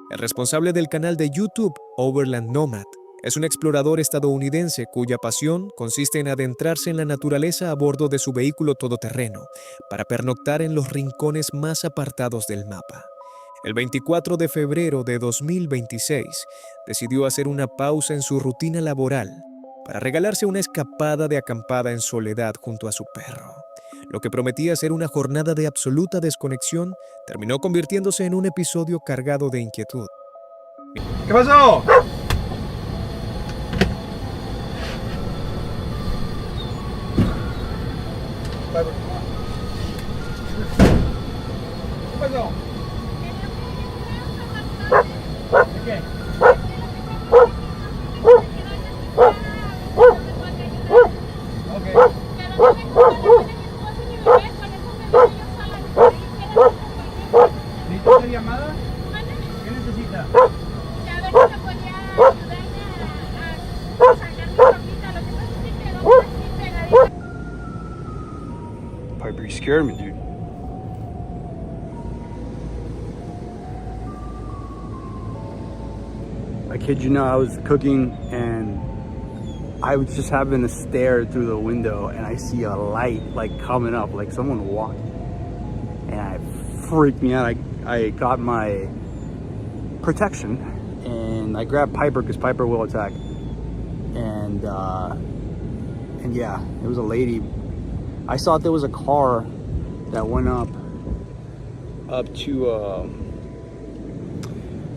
El responsable del canal de YouTube Overland Nomad es un explorador estadounidense cuya pasión consiste en adentrarse en la naturaleza a bordo de su vehículo todoterreno para pernoctar en los rincones más apartados del mapa. El 24 de febrero de 2026 decidió hacer una pausa en su rutina laboral para regalarse una escapada de acampada en soledad junto a su perro. Lo que prometía ser una jornada de absoluta desconexión terminó convirtiéndose en un episodio cargado de inquietud. ¿Qué pasó? ¿Qué pasó? ¿Qué? ¿Necesita hacer llamada? ¿Qué necesita? A ver si me podía ayudar a sacar mi ropita. Lo que pasa es que quedó así pegadita. Piper, you scared me, dude. I kid you not, I was cooking and I was just having to stare through the window and I see a light like coming up, like someone walking. And it freaked me out. I got my protection and I grabbed Piper because Piper will attack. And yeah, it was a lady. I thought there was a car that went up to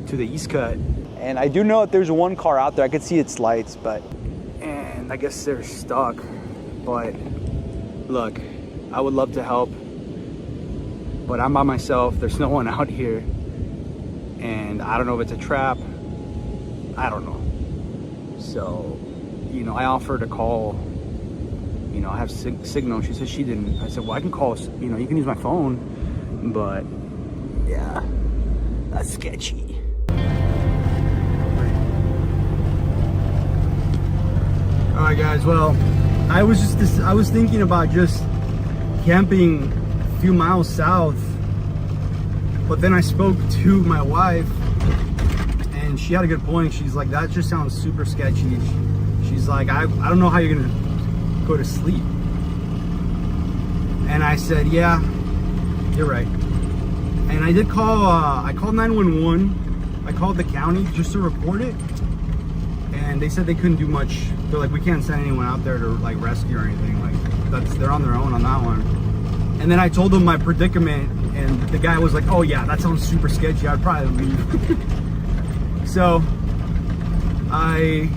the East Cut. And I do know that there's one car out there. I could see its lights, and I guess they're stuck. But look, I would love to help, but I'm by myself. There's no one out here. And I don't know if it's a trap. I don't know. So, you know, I offered to call. You know, I have signal. She said she didn't. I said, well, I can call, you know, you can use my phone. But, yeah, that's sketchy. All right, guys. Well, I was thinking about just camping a few miles south, but then I spoke to my wife, and she had a good point. She's like, that just sounds super sketchy. She's like, I don't know how you're gonna go to sleep. And I said, yeah, you're right. And I did call. I called 911. I called the county just to report it. And they said they couldn't do much. They're like, we can't send anyone out there to like rescue or anything. Like they're on their own on that one. And then I told them my predicament, and the guy was like, oh yeah, that sounds super sketchy. I'd probably leave. So I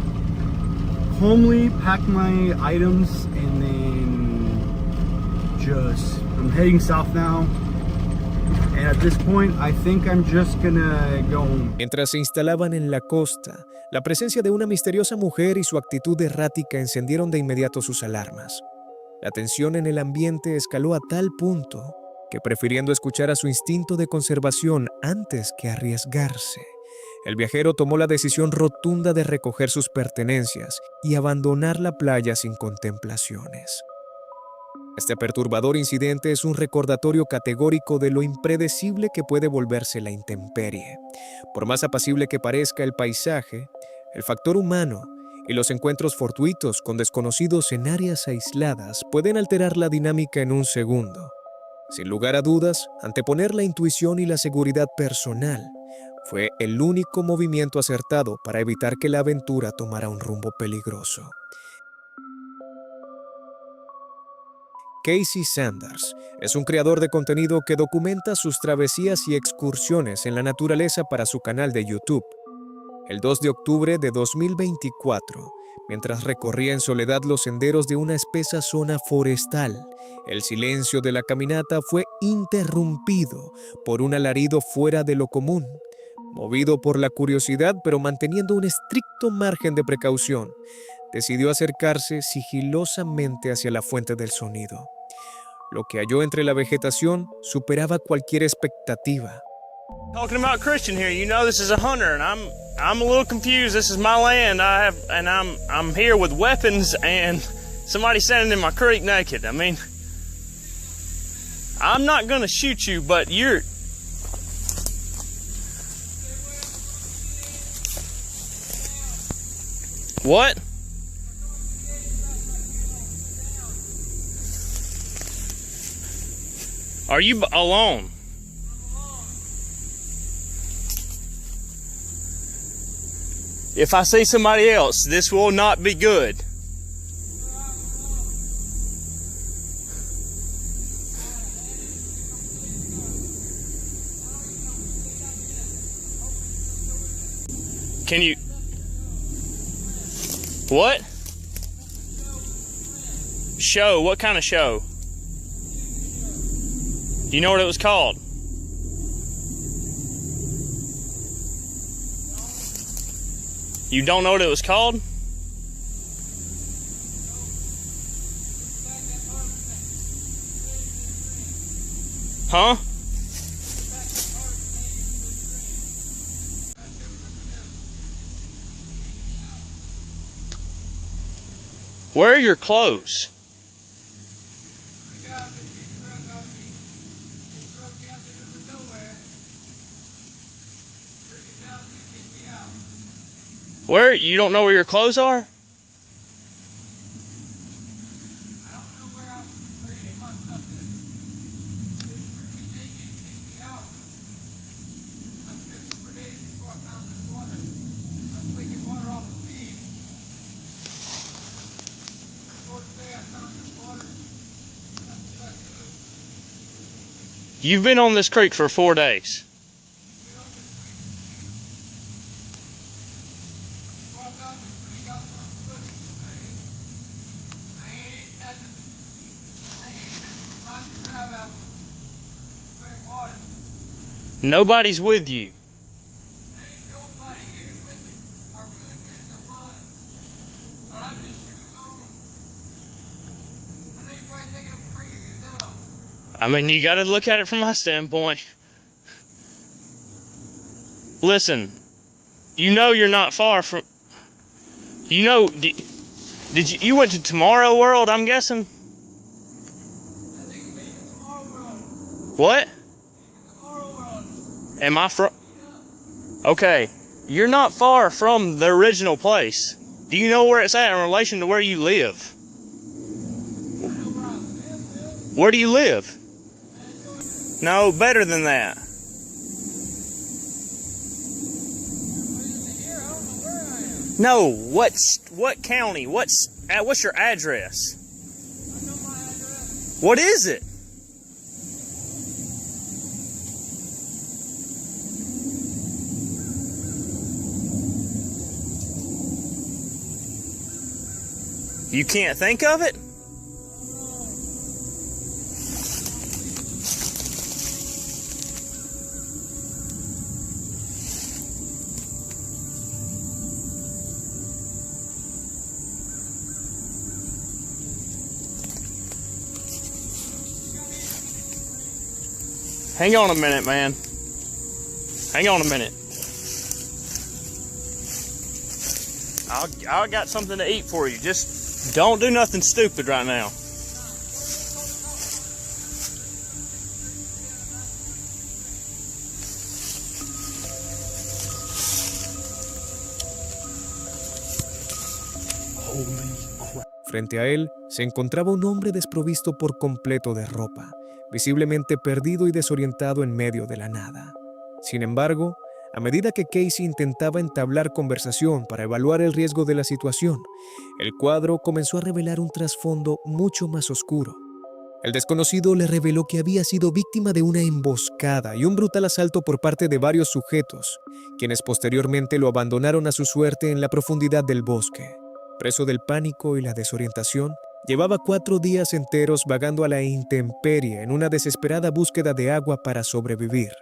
calmly packed my items and then I'm heading south now. And at this point, I think I'm just gonna go home. Mientras se instalaban en la costa, la presencia de una misteriosa mujer y su actitud errática encendieron de inmediato sus alarmas. La tensión en el ambiente escaló a tal punto que, prefiriendo escuchar a su instinto de conservación antes que arriesgarse, el viajero tomó la decisión rotunda de recoger sus pertenencias y abandonar la playa sin contemplaciones. Este perturbador incidente es un recordatorio categórico de lo impredecible que puede volverse la intemperie. Por más apacible que parezca el paisaje, el factor humano y los encuentros fortuitos con desconocidos en áreas aisladas pueden alterar la dinámica en un segundo. Sin lugar a dudas, anteponer la intuición y la seguridad personal fue el único movimiento acertado para evitar que la aventura tomara un rumbo peligroso. Casey Sanders es un creador de contenido que documenta sus travesías y excursiones en la naturaleza para su canal de YouTube. El 2 de octubre de 2024, mientras recorría en soledad los senderos de una espesa zona forestal, el silencio de la caminata fue interrumpido por un alarido fuera de lo común. Movido por la curiosidad, pero manteniendo un estricto margen de precaución, decidió acercarse sigilosamente hacia la fuente del sonido. Lo que halló entre la vegetación superaba cualquier expectativa. Talking about Christian here, you know this is a hunter, and I'm a little confused. This is my land. I'm here with weapons, and somebody standing in my creek naked. I mean, I'm not gonna shoot you, but What? Are you alone? If I see somebody else, this will not be good. Can you? What? Show? What kind of show? Do you know what it was called? You don't know what it was called? Huh? Where are your clothes? Where? You don't know where your clothes are? You've been on this creek for 4 days. Nobody's with you. I mean, you gotta look at it from my standpoint. Listen, you know you're not far from... You know, you went to Tomorrow World, I'm guessing? What? Am I from... Okay, you're not far from the original place. Do you know where it's at in relation to where you live? Where do you live? No, better than that. No, what county? What's your address? What is it? You can't think of it? Hang on a minute, man. Hang on a minute. I got something to eat for you. Just don't do nothing stupid right now. Frente a él se encontraba un hombre desprovisto por completo de ropa, visiblemente perdido y desorientado en medio de la nada. Sin embargo, a medida que Casey intentaba entablar conversación para evaluar el riesgo de la situación, el cuadro comenzó a revelar un trasfondo mucho más oscuro. El desconocido le reveló que había sido víctima de una emboscada y un brutal asalto por parte de varios sujetos, quienes posteriormente lo abandonaron a su suerte en la profundidad del bosque. Preso del pánico y la desorientación, llevaba 4 días enteros vagando a la intemperie en una desesperada búsqueda de agua para sobrevivir.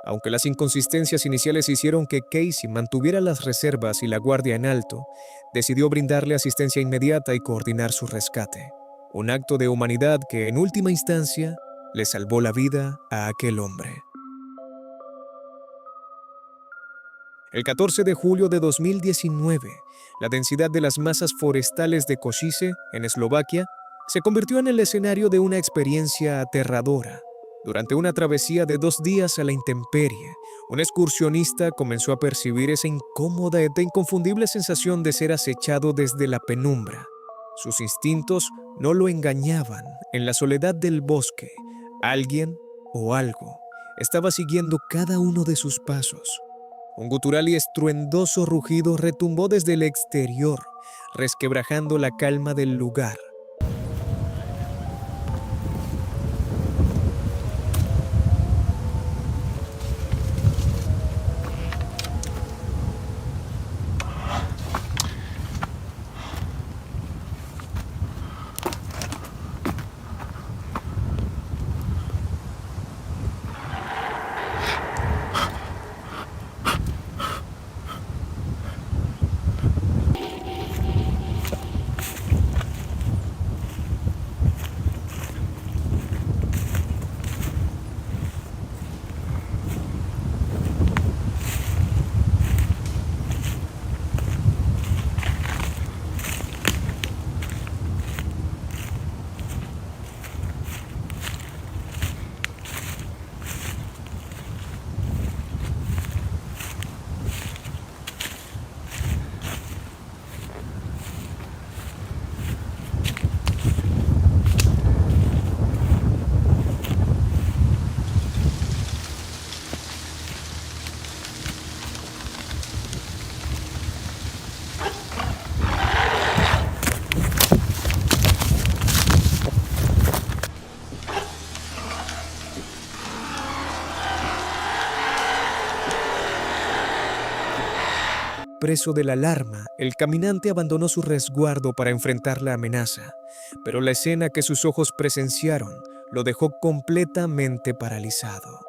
Aunque las inconsistencias iniciales hicieron que Casey mantuviera las reservas y la guardia en alto, decidió brindarle asistencia inmediata y coordinar su rescate. Un acto de humanidad que, en última instancia, le salvó la vida a aquel hombre. El 14 de julio de 2019, la densidad de las masas forestales de Košice, en Eslovaquia, se convirtió en el escenario de una experiencia aterradora. Durante una travesía de 2 días a la intemperie, un excursionista comenzó a percibir esa incómoda e inconfundible sensación de ser acechado desde la penumbra. Sus instintos no lo engañaban. En la soledad del bosque, alguien o algo estaba siguiendo cada uno de sus pasos. Un gutural y estruendoso rugido retumbó desde el exterior, resquebrajando la calma del lugar. Preso de la alarma, el caminante abandonó su resguardo para enfrentar la amenaza, pero la escena que sus ojos presenciaron lo dejó completamente paralizado.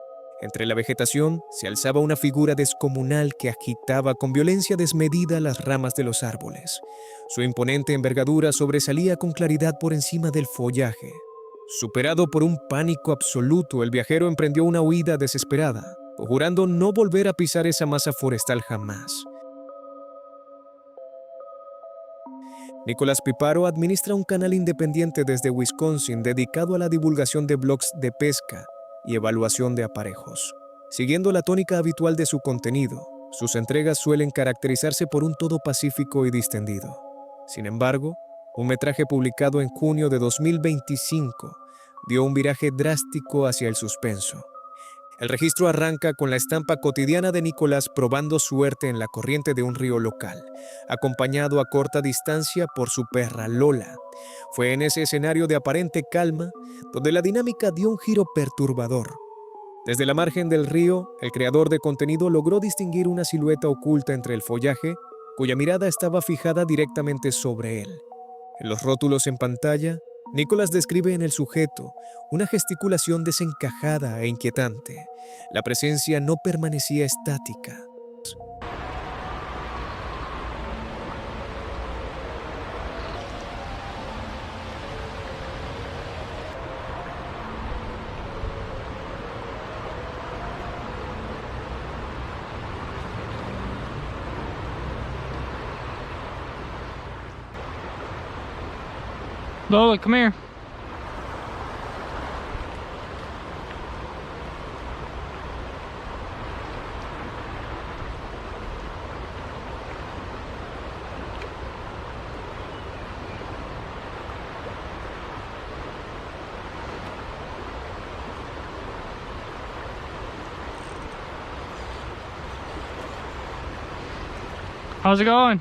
Entre la vegetación se alzaba una figura descomunal que agitaba con violencia desmedida las ramas de los árboles. Su imponente envergadura sobresalía con claridad por encima del follaje. Superado por un pánico absoluto, el viajero emprendió una huida desesperada, jurando no volver a pisar esa masa forestal jamás. Nicolás Piparo administra un canal independiente desde Wisconsin dedicado a la divulgación de blogs de pesca y evaluación de aparejos. Siguiendo la tónica habitual de su contenido, sus entregas suelen caracterizarse por un tono pacífico y distendido. Sin embargo, un metraje publicado en junio de 2025 dio un viraje drástico hacia el suspenso. El registro arranca con la estampa cotidiana de Nicolás probando suerte en la corriente de un río local, acompañado a corta distancia por su perra Lola. Fue en ese escenario de aparente calma donde la dinámica dio un giro perturbador. Desde la margen del río, el creador de contenido logró distinguir una silueta oculta entre el follaje, cuya mirada estaba fijada directamente sobre él. En los rótulos en pantalla, Nicolás describe en el sujeto una gesticulación desencajada e inquietante. La presencia no permanecía estática. Lola, come here. How's it going?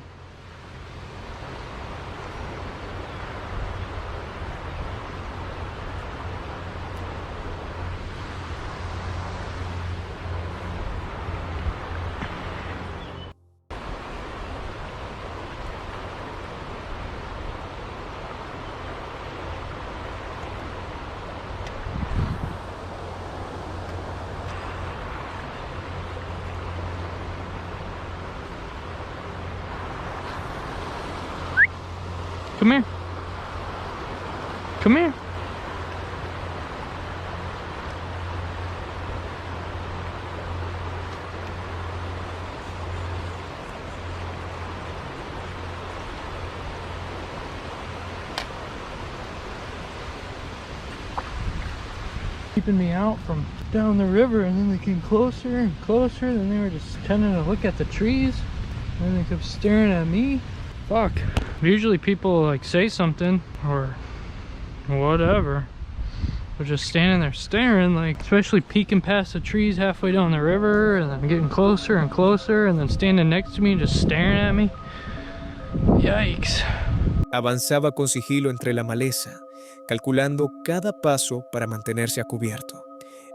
Come here. Come here. keeping me out from down the river, and then they came closer and closer, then they were just tending to look at the trees, and then they kept staring at me. Fuck. Usually people like say something or whatever. They're just standing there staring, like, especially peeking past the trees halfway down the river and then getting closer and closer and then standing next to me and just staring at me. Yikes. Avanzaba con sigilo entre la maleza, calculando cada paso para mantenerse a cubierto.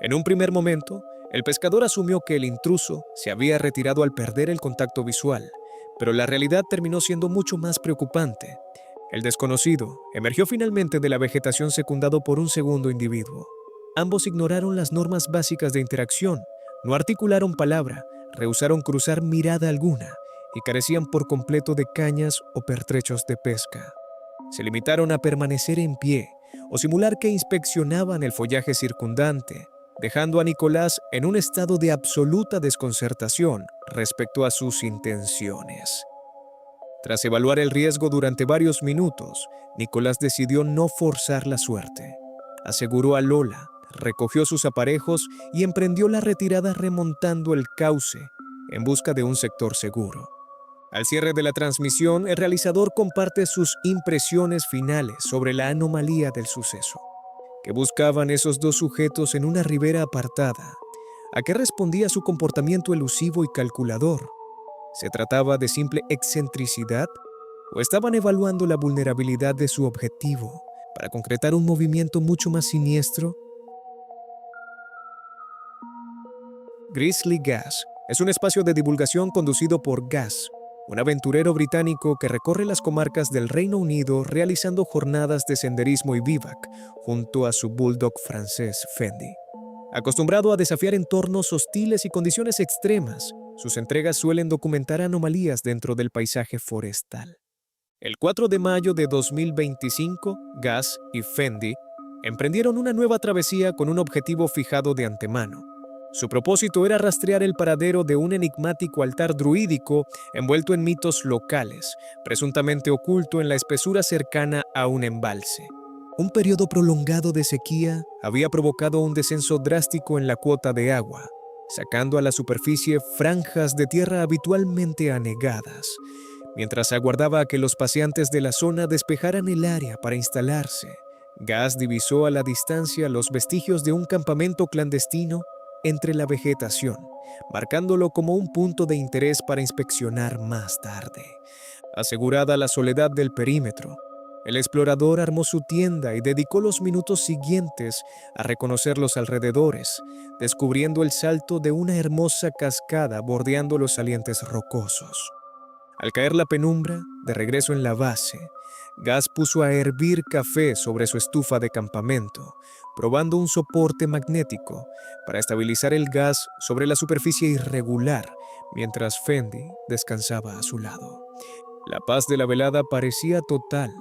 En un primer momento, el pescador asumió que el intruso se había retirado al perder el contacto visual, pero la realidad terminó siendo mucho más preocupante. El desconocido emergió finalmente de la vegetación secundado por un segundo individuo. Ambos ignoraron las normas básicas de interacción, no articularon palabra, rehusaron cruzar mirada alguna y carecían por completo de cañas o pertrechos de pesca. Se limitaron a permanecer en pie o simular que inspeccionaban el follaje circundante, dejando a Nicolás en un estado de absoluta desconcertación respecto a sus intenciones. Tras evaluar el riesgo durante varios minutos, Nicolás decidió no forzar la suerte. Aseguró a Lola, recogió sus aparejos y emprendió la retirada remontando el cauce en busca de un sector seguro. Al cierre de la transmisión, el realizador comparte sus impresiones finales sobre la anomalía del suceso. ¿Qué buscaban esos dos sujetos en una ribera apartada? ¿A qué respondía su comportamiento elusivo y calculador? ¿Se trataba de simple excentricidad o estaban evaluando la vulnerabilidad de su objetivo para concretar un movimiento mucho más siniestro? Grizzly Gas es un espacio de divulgación conducido por Gas, un aventurero británico que recorre las comarcas del Reino Unido realizando jornadas de senderismo y vivac junto a su bulldog francés Fendi. Acostumbrado a desafiar entornos hostiles y condiciones extremas, sus entregas suelen documentar anomalías dentro del paisaje forestal. El 4 de mayo de 2025, Gas y Fendi emprendieron una nueva travesía con un objetivo fijado de antemano. Su propósito era rastrear el paradero de un enigmático altar druídico envuelto en mitos locales, presuntamente oculto en la espesura cercana a un embalse. Un periodo prolongado de sequía había provocado un descenso drástico en la cuota de agua, sacando a la superficie franjas de tierra habitualmente anegadas. Mientras aguardaba a que los paseantes de la zona despejaran el área para instalarse, Gas divisó a la distancia los vestigios de un campamento clandestino entre la vegetación, marcándolo como un punto de interés para inspeccionar más tarde. Asegurada la soledad del perímetro, el explorador armó su tienda y dedicó los minutos siguientes a reconocer los alrededores, descubriendo el salto de una hermosa cascada bordeando los salientes rocosos. Al caer la penumbra, de regreso en la base, Gas puso a hervir café sobre su estufa de campamento, probando un soporte magnético para estabilizar el gas sobre la superficie irregular, mientras Fendi descansaba a su lado. La paz de la velada parecía total,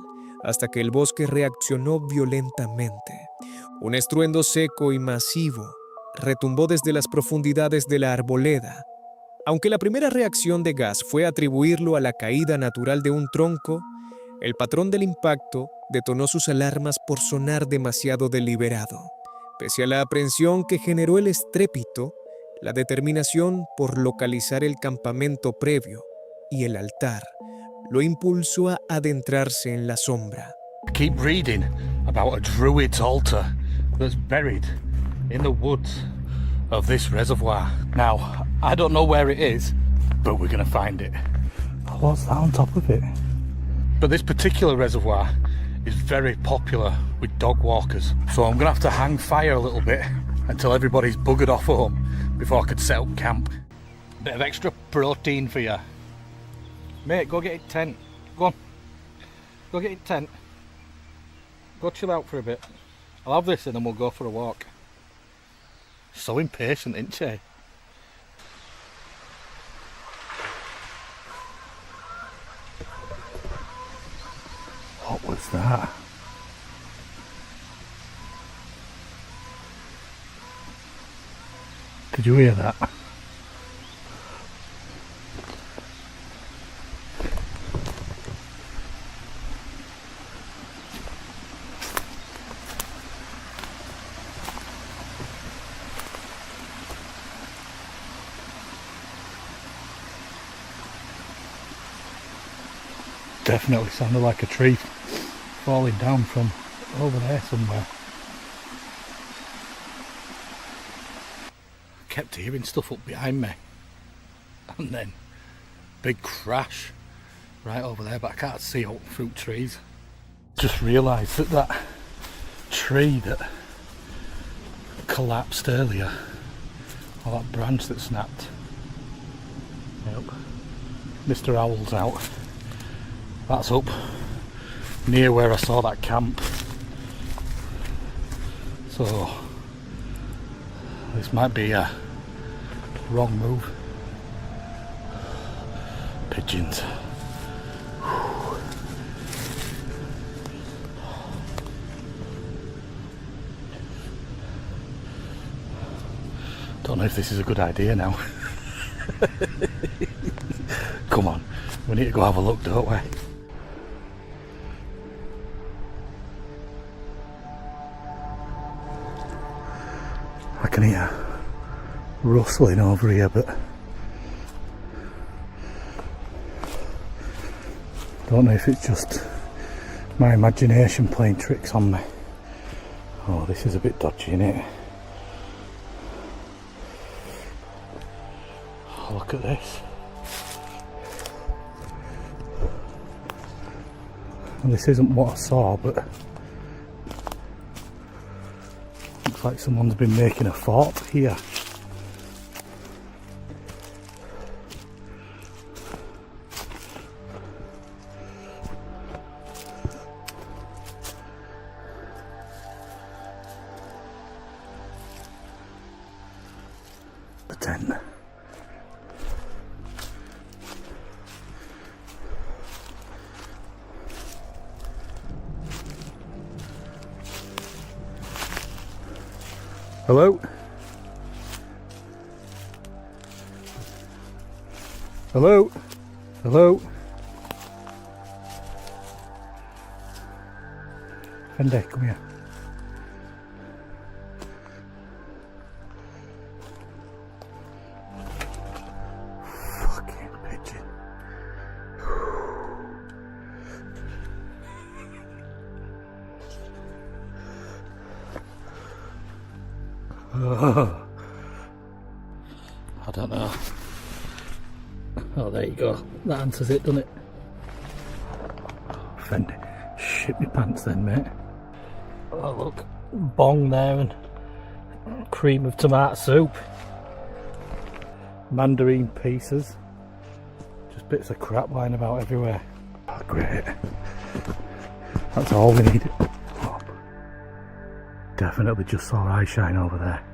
hasta que el bosque reaccionó violentamente. Un estruendo seco y masivo retumbó desde las profundidades de la arboleda. Aunque la primera reacción de Gas fue atribuirlo a la caída natural de un tronco, el patrón del impacto detonó sus alarmas por sonar demasiado deliberado. Pese a la aprensión que generó el estrépito, la determinación por localizar el campamento previo y el altar lo impulsó a adentrarse en la sombra. I keep reading about a druid's altar that's buried in the woods of this reservoir. Now, I don't know where it is, but we're gonna find it. What's that on top of it? But this particular reservoir is very popular with dog walkers, so I'm gonna have to hang fire a little bit until everybody's buggered off home before I could set up camp. Bit of extra protein for you. Mate, go get your tent. Go on. Go get your tent. Go chill out for a bit. I'll have this and then we'll go for a walk. So impatient, isn't she? What was that? Did you hear that? definitely sounded like a tree falling down from over there somewhere. I kept hearing stuff up behind me, and then big crash right over there, but I can't see out through trees. Just realised that that tree that collapsed earlier, or that branch that snapped, yep, Mr. Owl's out. That's up near where I saw that camp. So this might be a wrong move. Pigeons. Don't know if this is a good idea now. Come on, we need to go have a look, don't we? I can hear rustling over here, but don't know if it's just my imagination playing tricks on me. Oh, this is a bit dodgy, isn't it? Oh, look at this. And this isn't what I saw, but looks like someone's been making a fort here. The tent. Hello? Hello? Hello? Fende, come here. Fucking pigeon. Oh. I don't know. Oh, there you go. That answers it, doesn't it? Fendi, shit me pants then, mate. Oh, look. Bong there and cream of tomato soup. Mandarin pieces. Just bits of crap lying about everywhere. Oh, great. That's all we need. Oh. Definitely just saw eye shine over there.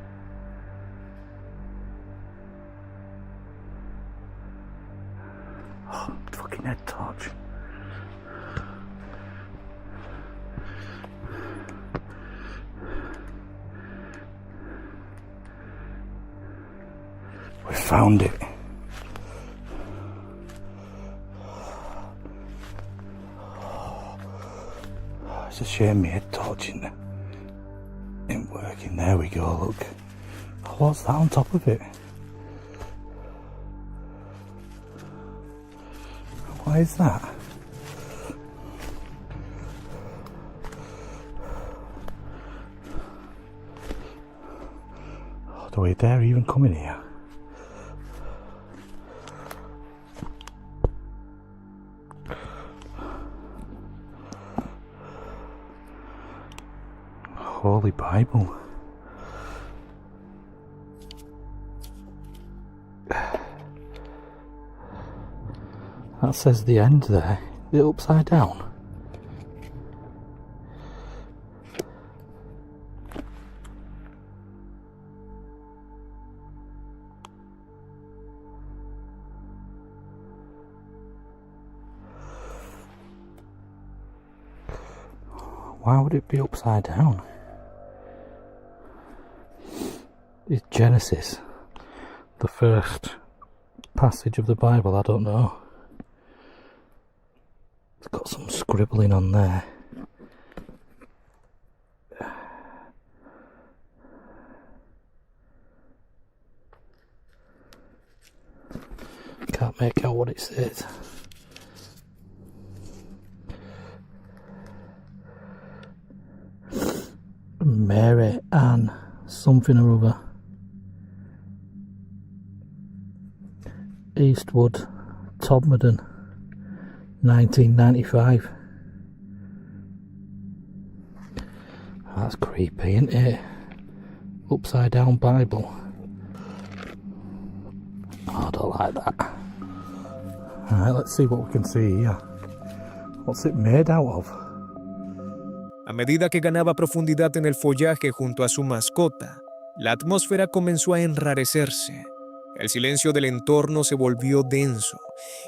Oh, fucking head torch. We found it. It's a shame my head torch ain't working. There we go, look. Oh, what's that on top of it? What is that? Oh, do we dare even come in here? Holy Bible. That says the end there. Is it upside down? Why would it be upside down? Is Genesis the first passage of the Bible? I don't know. It's got some scribbling on there. Can't make out what it says. something or other. Eastwood, Todmorden, 1995. That's creepy, isn't it? Upside down Bible. Oh, I don't like that. Alright, let's see what we can see here. What's it made out of? A medida que ganaba profundidad en el follaje junto a su mascota, la atmósfera comenzó a enrarecerse. El silencio del entorno se volvió denso,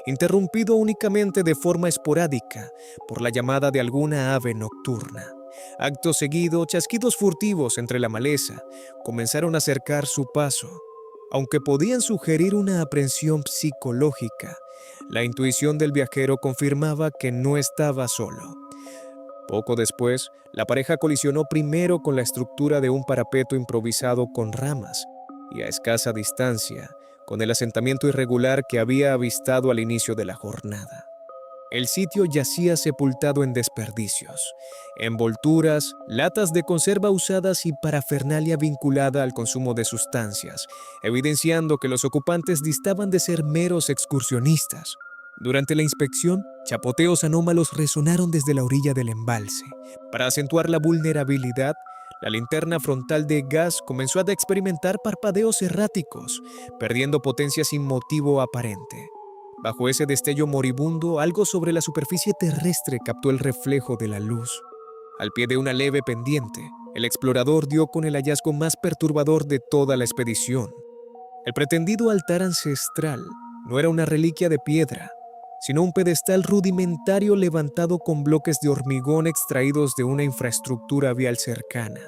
interrumpido únicamente de forma esporádica por la llamada de alguna ave nocturna. Acto seguido, chasquidos furtivos entre la maleza comenzaron a acercar su paso. Aunque podían sugerir una aprensión psicológica, la intuición del viajero confirmaba que no estaba solo. Poco después, la pareja colisionó primero con la estructura de un parapeto improvisado con ramas y a escasa distancia, con el asentamiento irregular que había avistado al inicio de la jornada. El sitio yacía sepultado en desperdicios, envolturas, latas de conserva usadas y parafernalia vinculada al consumo de sustancias, evidenciando que los ocupantes distaban de ser meros excursionistas. Durante la inspección, chapoteos anómalos resonaron desde la orilla del embalse. Para acentuar la vulnerabilidad, la linterna frontal de gas comenzó a experimentar parpadeos erráticos, perdiendo potencia sin motivo aparente. Bajo ese destello moribundo, algo sobre la superficie terrestre captó el reflejo de la luz. Al pie de una leve pendiente, el explorador dio con el hallazgo más perturbador de toda la expedición. El pretendido altar ancestral no era una reliquia de piedra, sino un pedestal rudimentario levantado con bloques de hormigón extraídos de una infraestructura vial cercana.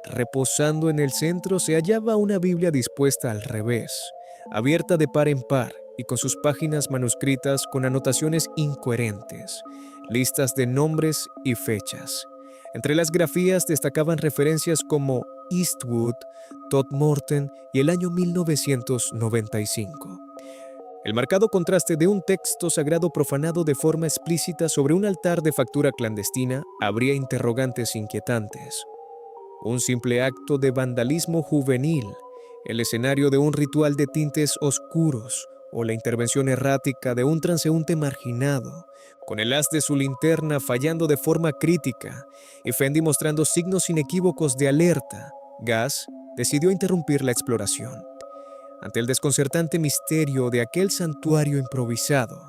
Reposando en el centro se hallaba una Biblia dispuesta al revés, abierta de par en par y con sus páginas manuscritas con anotaciones incoherentes, listas de nombres y fechas. Entre las grafías destacaban referencias como Eastwood, Todmorden y el año 1995. El marcado contraste de un texto sagrado profanado de forma explícita sobre un altar de factura clandestina abría interrogantes inquietantes. Un simple acto de vandalismo juvenil, el escenario de un ritual de tintes oscuros o la intervención errática de un transeúnte marginado, con el haz de su linterna fallando de forma crítica y Fendi mostrando signos inequívocos de alerta, Gas decidió interrumpir la exploración. Ante el desconcertante misterio de aquel santuario improvisado,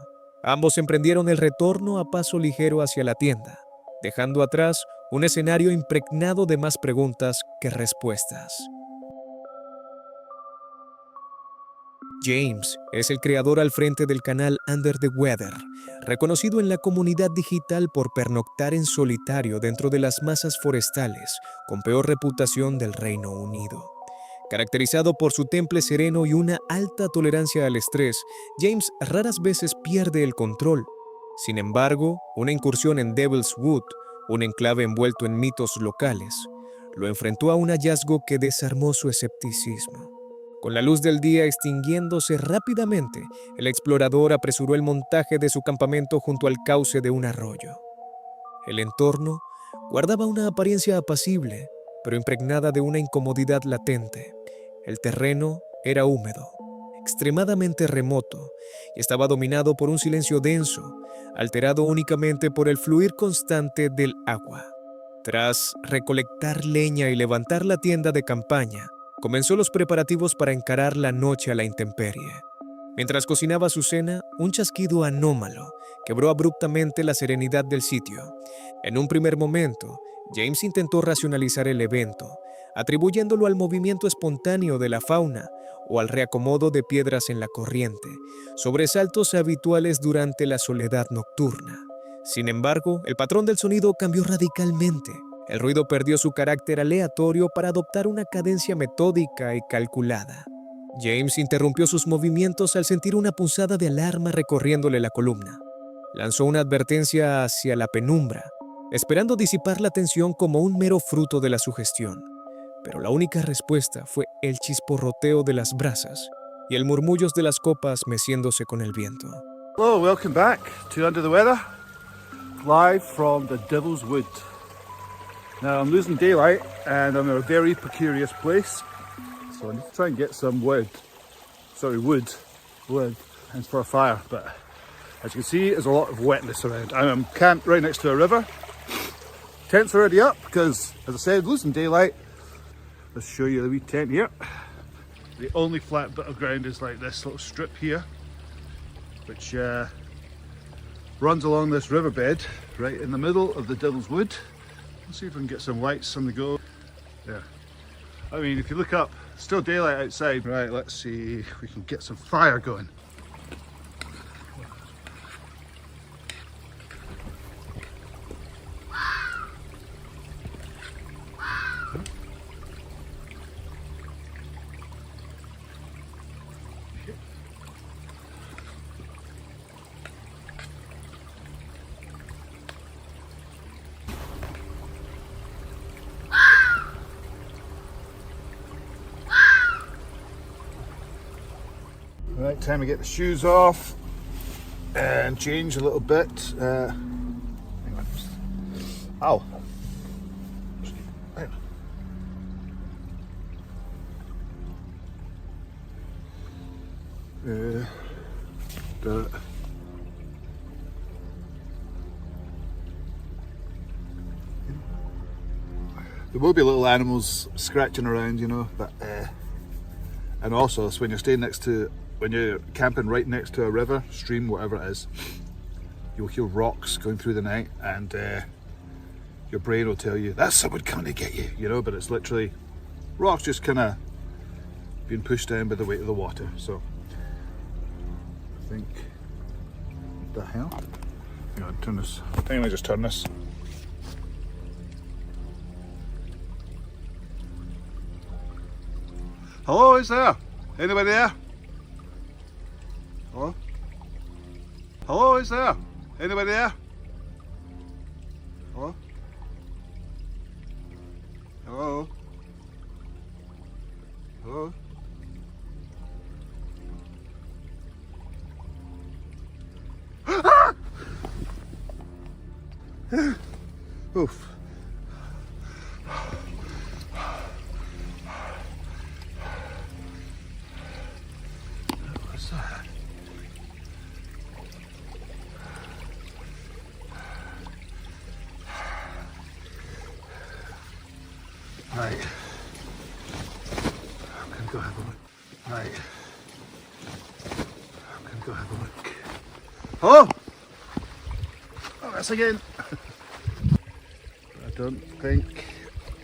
ambos emprendieron el retorno a paso ligero hacia la tienda, dejando atrás un escenario impregnado de más preguntas que respuestas. James es el creador al frente del canal Under the Weather, reconocido en la comunidad digital por pernoctar en solitario dentro de las masas forestales con peor reputación del Reino Unido. Caracterizado por su temple sereno y una alta tolerancia al estrés, James raras veces pierde el control. Sin embargo, una incursión en Devil's Wood, un enclave envuelto en mitos locales, lo enfrentó a un hallazgo que desarmó su escepticismo. Con la luz del día extinguiéndose rápidamente, el explorador apresuró el montaje de su campamento junto al cauce de un arroyo. El entorno guardaba una apariencia apacible, pero impregnada de una incomodidad latente. El terreno era húmedo, extremadamente remoto, y estaba dominado por un silencio denso, alterado únicamente por el fluir constante del agua. Tras recolectar leña y levantar la tienda de campaña, comenzó los preparativos para encarar la noche a la intemperie. Mientras cocinaba su cena, un chasquido anómalo quebró abruptamente la serenidad del sitio. En un primer momento, James intentó racionalizar el evento, atribuyéndolo al movimiento espontáneo de la fauna o al reacomodo de piedras en la corriente, sobresaltos habituales durante la soledad nocturna. Sin embargo, el patrón del sonido cambió radicalmente. El ruido perdió su carácter aleatorio para adoptar una cadencia metódica y calculada. James interrumpió sus movimientos al sentir una punzada de alarma recorriéndole la columna. Lanzó una advertencia hacia la penumbra, esperando disipar la tensión como un mero fruto de la sugestión. Pero la única respuesta fue el chisporroteo de las brasas y el murmullo de las copas meciéndose con el viento. Hello, welcome back to Under the Weather, live from the Devil's Wood. Now I'm losing daylight and I'm in a very precarious place, so I need to try and get some wood. And for a fire, but as you can see, there's a lot of wetness around. I'm camped right next to a river. Tent's already up because, as I said, losing daylight. Let's show you the wee tent here. The only flat bit of ground is like this little strip here, which runs along this riverbed right in the middle of the Devil's Wood. Let's see if we can get some lights on the go. There. I mean, if you look up, still daylight outside. Right, let's see if we can get some fire going. Right, time to get the shoes off and change a little bit. Hang on. Ow. Hang on. There will be little animals scratching around, you know, but and also so when you're camping right next to a river, stream, whatever it is, you'll hear rocks going through the night, and your brain will tell you that's someone coming to get you, you know, but it's literally rocks just kind of being pushed down by the weight of the water. So I think, what the hell? Hang on, turn this. I think I might just turn this. Hello, is there? Anybody there? Hello? Hello, is there? Anybody there? Hello? Hello? Hello? Ah! Oof. What's that? Right. I'm gonna go have a look. Right. I'm gonna go have a look. Hello? Oh, that's again. I don't think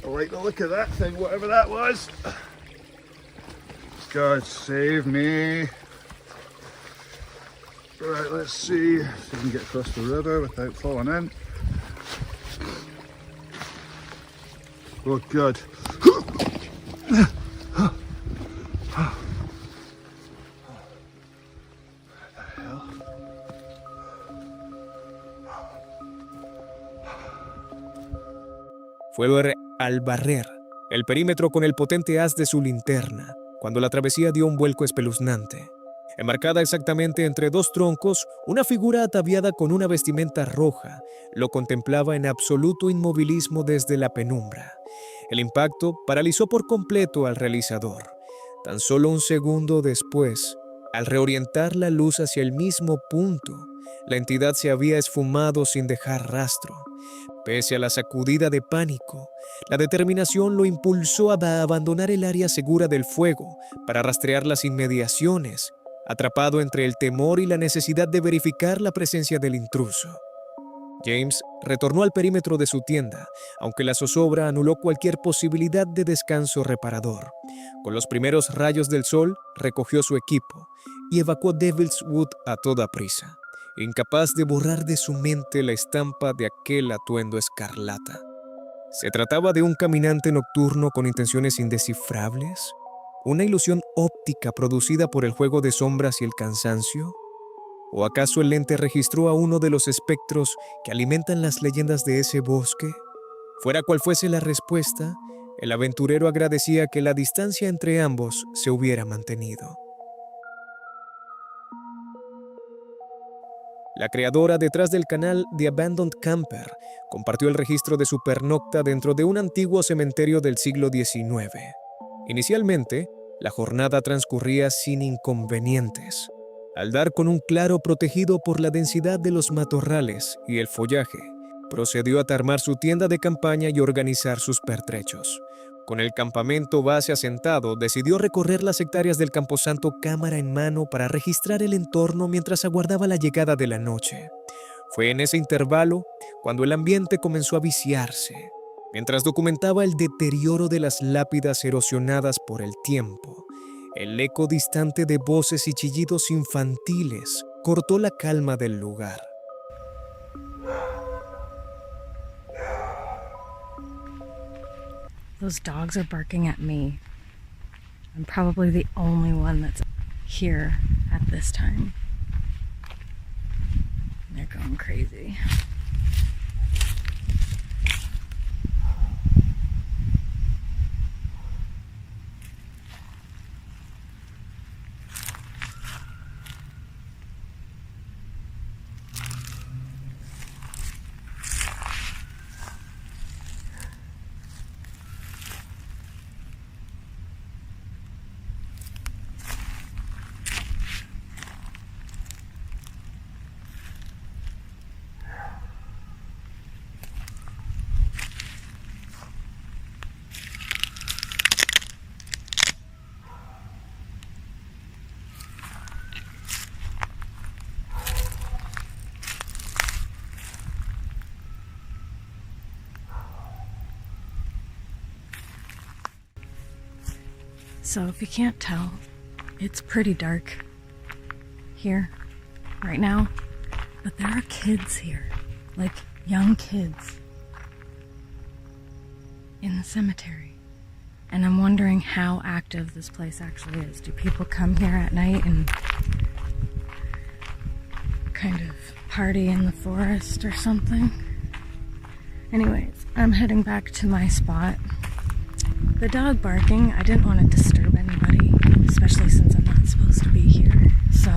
I like the look of that thing, whatever that was. God save me. Right, let's see if we can get across the river without falling in. Oh God. Fue al barrer el perímetro con el potente haz de su linterna cuando la travesía dio un vuelco espeluznante. Enmarcada exactamente entre dos troncos, una figura ataviada con una vestimenta roja lo contemplaba en absoluto inmovilismo desde la penumbra. El impacto paralizó por completo al realizador. Tan solo un segundo después, al reorientar la luz hacia el mismo punto, la entidad se había esfumado sin dejar rastro. Pese a la sacudida de pánico, la determinación lo impulsó a abandonar el área segura del fuego para rastrear las inmediaciones, atrapado entre el temor y la necesidad de verificar la presencia del intruso. James retornó al perímetro de su tienda, aunque la zozobra anuló cualquier posibilidad de descanso reparador. Con los primeros rayos del sol, recogió su equipo y evacuó Devil's Wood a toda prisa, incapaz de borrar de su mente la estampa de aquel atuendo escarlata. ¿Se trataba de un caminante nocturno con intenciones indescifrables? ¿Una ilusión óptica producida por el juego de sombras y el cansancio? ¿O acaso el lente registró a uno de los espectros que alimentan las leyendas de ese bosque? Fuera cual fuese la respuesta, el aventurero agradecía que la distancia entre ambos se hubiera mantenido. La creadora detrás del canal The Abandoned Camper compartió el registro de su pernocta dentro de un antiguo cementerio del siglo XIX. Inicialmente, la jornada transcurría sin inconvenientes. Al dar con un claro protegido por la densidad de los matorrales y el follaje, procedió a armar su tienda de campaña y organizar sus pertrechos. Con el campamento base asentado, decidió recorrer las hectáreas del camposanto cámara en mano para registrar el entorno mientras aguardaba la llegada de la noche. Fue en ese intervalo cuando el ambiente comenzó a viciarse. Mientras documentaba el deterioro de las lápidas erosionadas por el tiempo, el eco distante de voces y chillidos infantiles cortó la calma del lugar. Those dogs are barking at me. I'm probably the only one that's here at this time. They're going crazy. So if you can't tell, it's pretty dark here right now, but there are kids here, like young kids in the cemetery. And I'm wondering how active this place actually is. Do people come here at night and kind of party in the forest or something? Anyways, I'm heading back to my spot. The dog barking, I didn't want to disturb anybody, especially since I'm not supposed to be here. So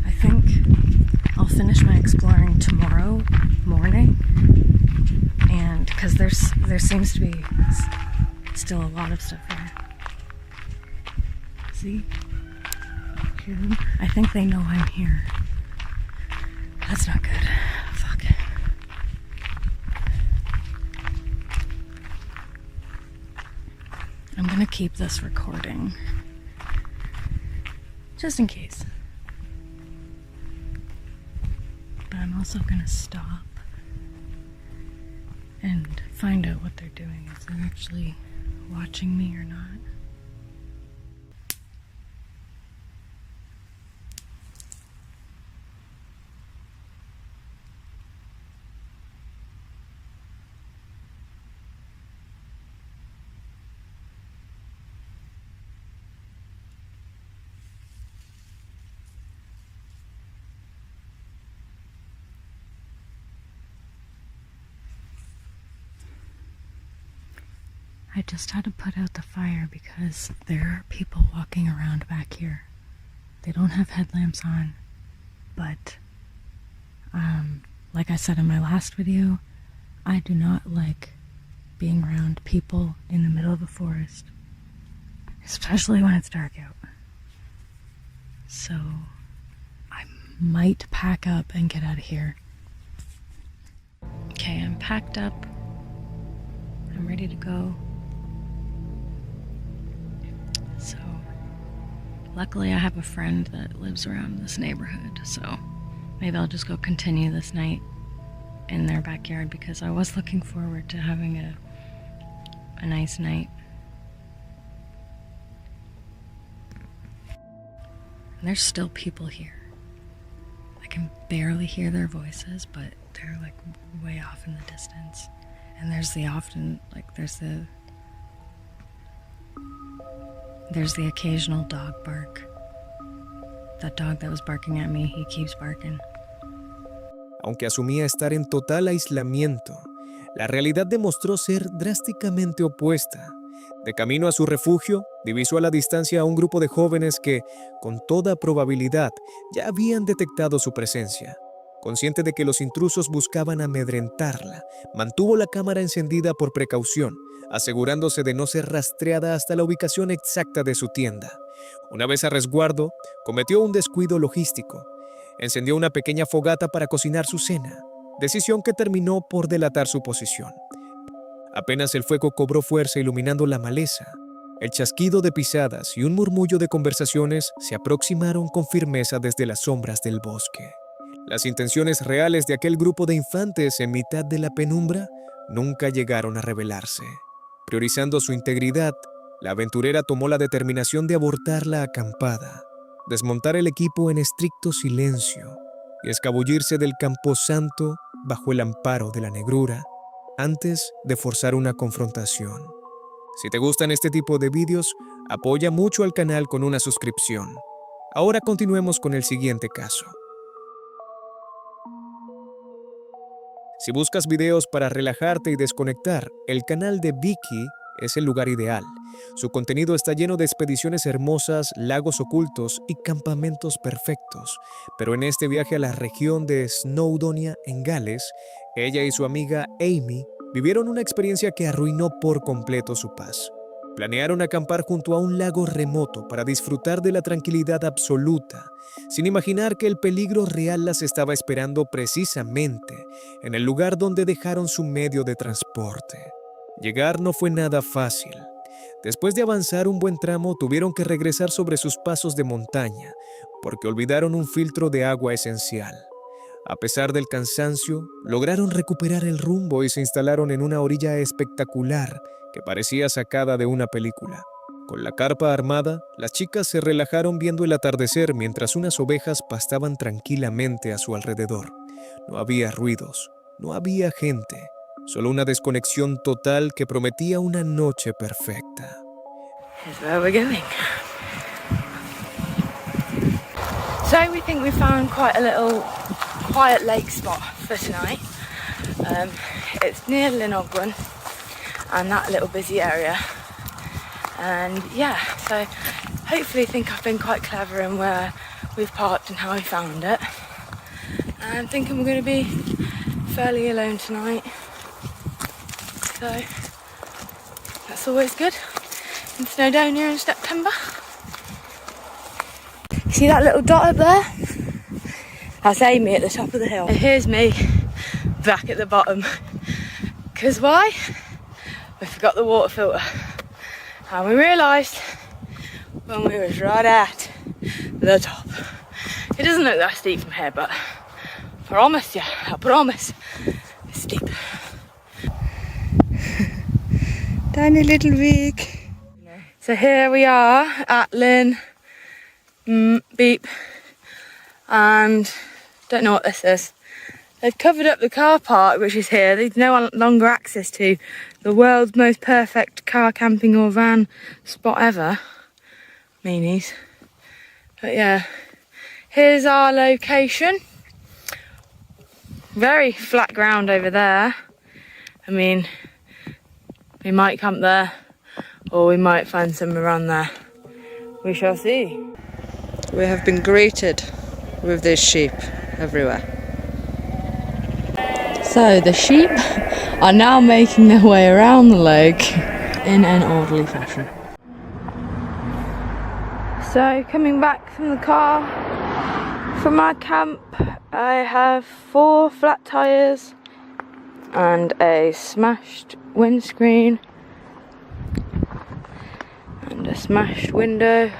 I think I'll finish my exploring tomorrow morning. And because there seems to be still a lot of stuff here. See? Hear them? I think they know I'm here. That's not good. Fuck. I'm gonna keep this recording, just in case. But I'm also gonna stop and find out what they're doing, if they're actually watching me or not. I just had to put out the fire because there are people walking around back here. They don't have headlamps on, but like I said in my last video, I do not like being around people in the middle of a forest, especially when it's dark out. So I might pack up and get out of here. Okay, I'm packed up. I'm ready to go. So, luckily I have a friend that lives around this neighborhood, so maybe I'll just go continue this night in their backyard because I was looking forward to having a nice night. And there's still people here. I can barely hear their voices, but they're like way off in the distance. And there's the occasional dog bark. That dog that was barking at me, he keeps barking. Aunque asumía estar en total aislamiento, la realidad demostró ser drásticamente opuesta. De camino a su refugio, divisó a la distancia a un grupo de jóvenes que, con toda probabilidad, ya habían detectado su presencia. Consciente de que los intrusos buscaban amedrentarla, mantuvo la cámara encendida por precaución, asegurándose de no ser rastreada hasta la ubicación exacta de su tienda. Una vez a resguardo, cometió un descuido logístico. Encendió una pequeña fogata para cocinar su cena, decisión que terminó por delatar su posición. Apenas el fuego cobró fuerza iluminando la maleza, el chasquido de pisadas y un murmullo de conversaciones se aproximaron con firmeza desde las sombras del bosque. Las intenciones reales de aquel grupo de infantes en mitad de la penumbra nunca llegaron a revelarse. Priorizando su integridad, la aventurera tomó la determinación de abortar la acampada, desmontar el equipo en estricto silencio y escabullirse del camposanto bajo el amparo de la negrura antes de forzar una confrontación. Si te gustan este tipo de vídeos, apoya mucho al canal con una suscripción. Ahora continuemos con el siguiente caso. Si buscas videos para relajarte y desconectar, el canal de Vicky es el lugar ideal. Su contenido está lleno de expediciones hermosas, lagos ocultos y campamentos perfectos. Pero en este viaje a la región de Snowdonia, en Gales, ella y su amiga Amy vivieron una experiencia que arruinó por completo su paz. Planearon acampar junto a un lago remoto para disfrutar de la tranquilidad absoluta, sin imaginar que el peligro real las estaba esperando precisamente en el lugar donde dejaron su medio de transporte. Llegar no fue nada fácil. Después de avanzar un buen tramo, tuvieron que regresar sobre sus pasos de montaña, porque olvidaron un filtro de agua esencial. A pesar del cansancio, lograron recuperar el rumbo y se instalaron en una orilla espectacular que parecía sacada de una película. Con la carpa armada, las chicas se relajaron viendo el atardecer mientras unas ovejas pastaban tranquilamente a su alrededor. No había ruidos, no había gente, solo una desconexión total que prometía una noche perfecta. Here's where we're going. So we think we found quite a little quiet lake spot for tonight. It's near Llanogwan and that little busy area. And yeah, so hopefully think I've been quite clever in where we've parked and how we found it. And I'm thinking we're going to be fairly alone tonight. So that's always good in Snowdonia in September. See that little dot up there? That's Amy at the top of the hill. And here's me back at the bottom. Because why? We forgot the water filter. And we realised when we was right at the top. It doesn't look that steep from here, but I promise you, it's steep. Tiny little Vic. So here we are at Lynn Beep, and don't know what this is. They've covered up the car park which is here. There's no longer access to the world's most perfect car camping or van spot ever. Meanies. But yeah, here's our location. Very flat ground over there. I mean, we might camp there or we might find somewhere around there. We shall see. We have been greeted with these sheep everywhere. So the sheep are now making their way around the lake in an orderly fashion. So coming back from the car from our camp, I have 4 flat tyres and a smashed windscreen and a smashed window,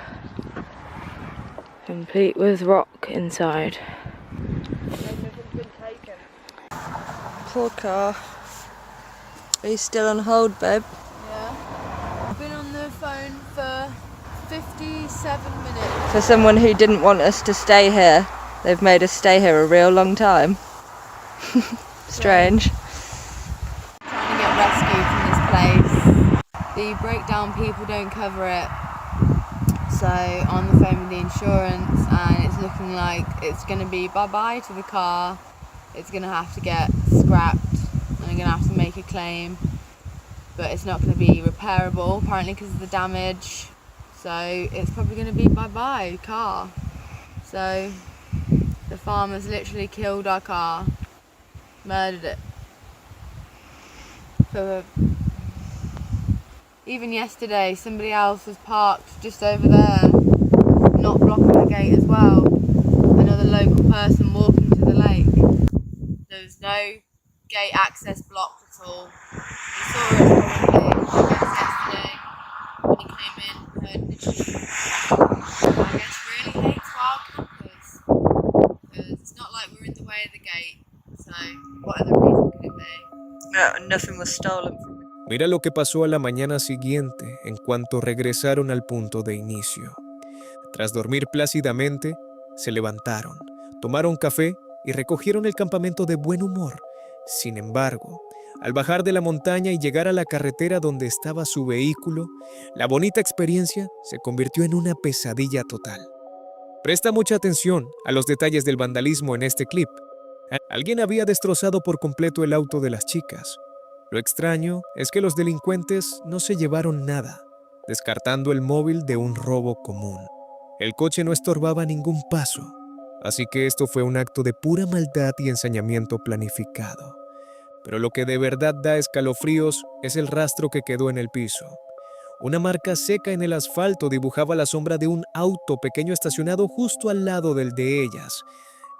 complete with rock inside. Poor car. Are you still on hold, babe? Yeah. I've been on the phone for 57 minutes. For someone who didn't want us to stay here, they've made us stay here a real long time. Strange. Trying to get rescued from this place. The breakdown people don't cover it. So on the phone with the insurance, and it's looking like it's going to be bye-bye to the car. It's going to have to get scrapped and I'm going to have to make a claim, but it's not going to be repairable apparently because of the damage, so it's probably going to be bye-bye car. So The farmers literally killed our car, murdered it. Even yesterday, somebody else was parked just over there, not blocking the gate as well. Another local person walking to the lake. There was no gate access blocked at all. He saw us probably yesterday when he came in, heard the chief. I guess really hates wild campers. Because it's not like we're in the way of the gate. So, what other reason could it be? Nothing was stolen from me. Mira lo que pasó a la mañana siguiente en cuanto regresaron al punto de inicio. Tras dormir plácidamente, se levantaron, tomaron café y recogieron el campamento de buen humor. Sin embargo, al bajar de la montaña y llegar a la carretera donde estaba su vehículo, la bonita experiencia se convirtió en una pesadilla total. Presta mucha atención a los detalles del vandalismo en este clip. Alguien había destrozado por completo el auto de las chicas. Lo extraño es que los delincuentes no se llevaron nada, descartando el móvil de un robo común. El coche no estorbaba ningún paso, así que esto fue un acto de pura maldad y ensañamiento planificado. Pero lo que de verdad da escalofríos es el rastro que quedó en el piso. Una marca seca en el asfalto dibujaba la sombra de un auto pequeño estacionado justo al lado del de ellas.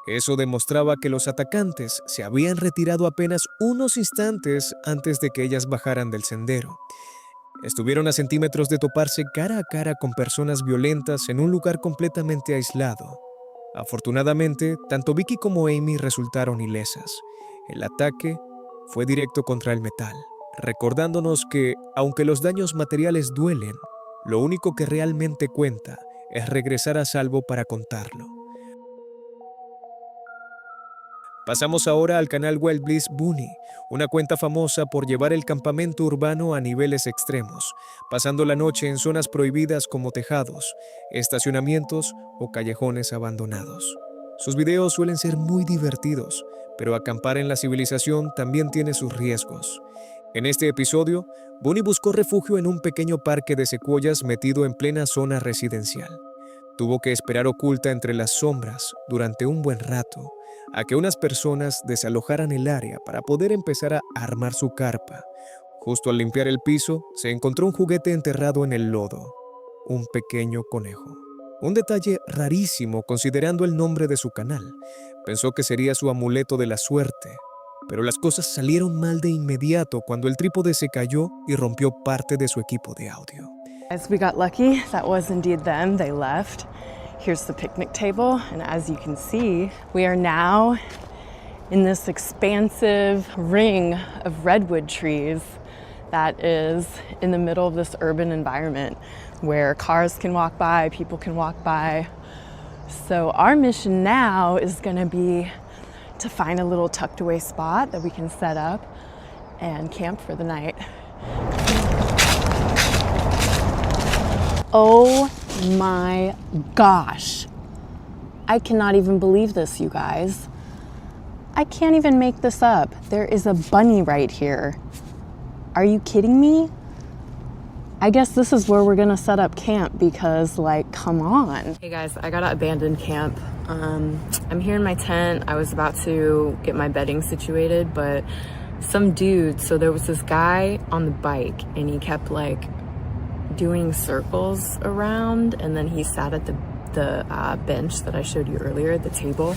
Eso demostraba que los atacantes se habían retirado apenas unos instantes antes de que ellas bajaran del sendero. Estuvieron a centímetros de toparse cara a cara con personas violentas en un lugar completamente aislado. Afortunadamente, tanto Vicky como Amy resultaron ilesas. El ataque fue directo contra el metal, recordándonos que, aunque los daños materiales duelen, lo único que realmente cuenta es regresar a salvo para contarlo. Pasamos ahora al canal Wild Bliss Bunny, una cuenta famosa por llevar el campamento urbano a niveles extremos, pasando la noche en zonas prohibidas como tejados, estacionamientos o callejones abandonados. Sus videos suelen ser muy divertidos, pero acampar en la civilización también tiene sus riesgos. En este episodio, Bunny buscó refugio en un pequeño parque de secuoyas metido en plena zona residencial. Tuvo que esperar oculta entre las sombras durante un buen rato, a que unas personas desalojaran el área para poder empezar a armar su carpa. Justo al limpiar el piso, se encontró un juguete enterrado en el lodo, un pequeño conejo. Un detalle rarísimo considerando el nombre de su canal. Pensó que sería su amuleto de la suerte, pero las cosas salieron mal de inmediato cuando el trípode se cayó y rompió parte de su equipo de audio. As we got lucky, that was indeed them. They left. Here's the picnic table, and as you can see, we are now in this expansive ring of redwood trees that is in the middle of this urban environment where cars can walk by, people can walk by. So our mission now is going to be to find a little tucked away spot that we can set up and camp for the night. Oh my gosh. I cannot even believe this, you guys. I can't even make this up. There is a bunny right here. Are you kidding me? I guess this is where we're gonna set up camp because, like, come on. Hey guys, I gotta abandon camp. I'm here in my tent. I was about to get my bedding situated, but some dude, so there was this guy on the bike and he kept like doing circles around, and then he sat at the bench that I showed you earlier, the table,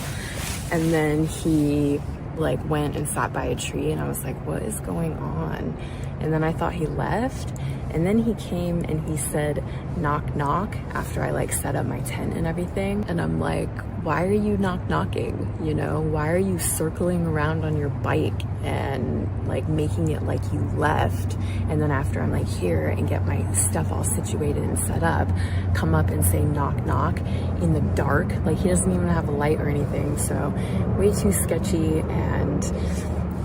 and then he like went and sat by a tree, and I was like, what is going on? And then I thought he left, and then he came and he said knock knock after I like set up my tent and everything, and I'm like, why are you knock knocking? You know, why are you circling around on your bike and like making it like you left? And then after I'm like here and get my stuff all situated and set up, come up and say knock knock in the dark. Like he doesn't even have a light or anything. So way too sketchy, and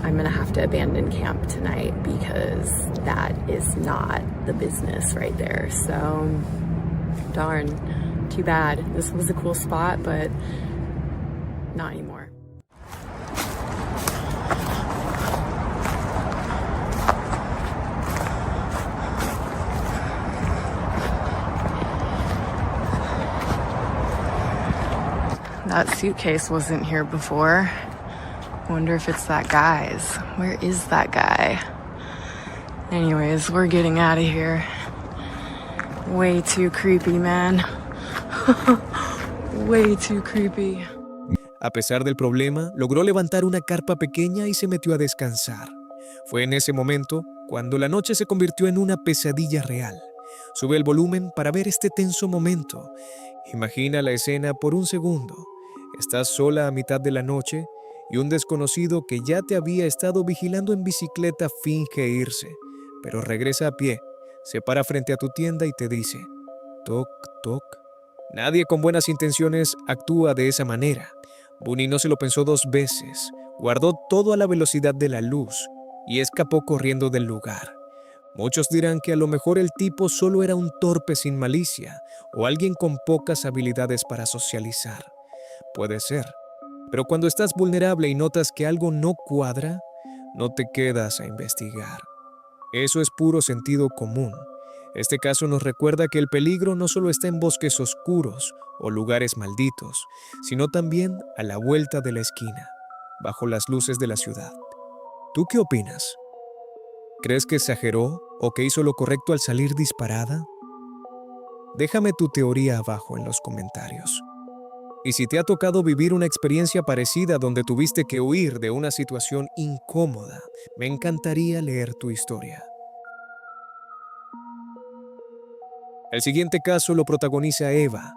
I'm gonna have to abandon camp tonight because that is not the business right there. So darn. Too bad. This was a cool spot, but not anymore. That suitcase wasn't here before. Wonder if it's that guy's. Where is that guy? Anyways, we're getting out of here. Way too creepy, man. Way too creepy. A pesar del problema, logró levantar una carpa pequeña y se metió a descansar. Fue en ese momento cuando la noche se convirtió en una pesadilla real. Sube el volumen para ver este tenso momento. Imagina la escena por un segundo. Estás sola a mitad de la noche y un desconocido que ya te había estado vigilando en bicicleta finge irse, pero regresa a pie, se para frente a tu tienda y te dice, toc, toc. Nadie con buenas intenciones actúa de esa manera. Bunny no se lo pensó 2 veces, guardó todo a la velocidad de la luz y escapó corriendo del lugar. Muchos dirán que a lo mejor el tipo solo era un torpe sin malicia o alguien con pocas habilidades para socializar. Puede ser, pero cuando estás vulnerable y notas que algo no cuadra, no te quedas a investigar. Eso es puro sentido común. Este caso nos recuerda que el peligro no solo está en bosques oscuros o lugares malditos, sino también a la vuelta de la esquina, bajo las luces de la ciudad. ¿Tú qué opinas? ¿Crees que exageró o que hizo lo correcto al salir disparada? Déjame tu teoría abajo en los comentarios. Y si te ha tocado vivir una experiencia parecida donde tuviste que huir de una situación incómoda, me encantaría leer tu historia. El siguiente caso lo protagoniza Eva,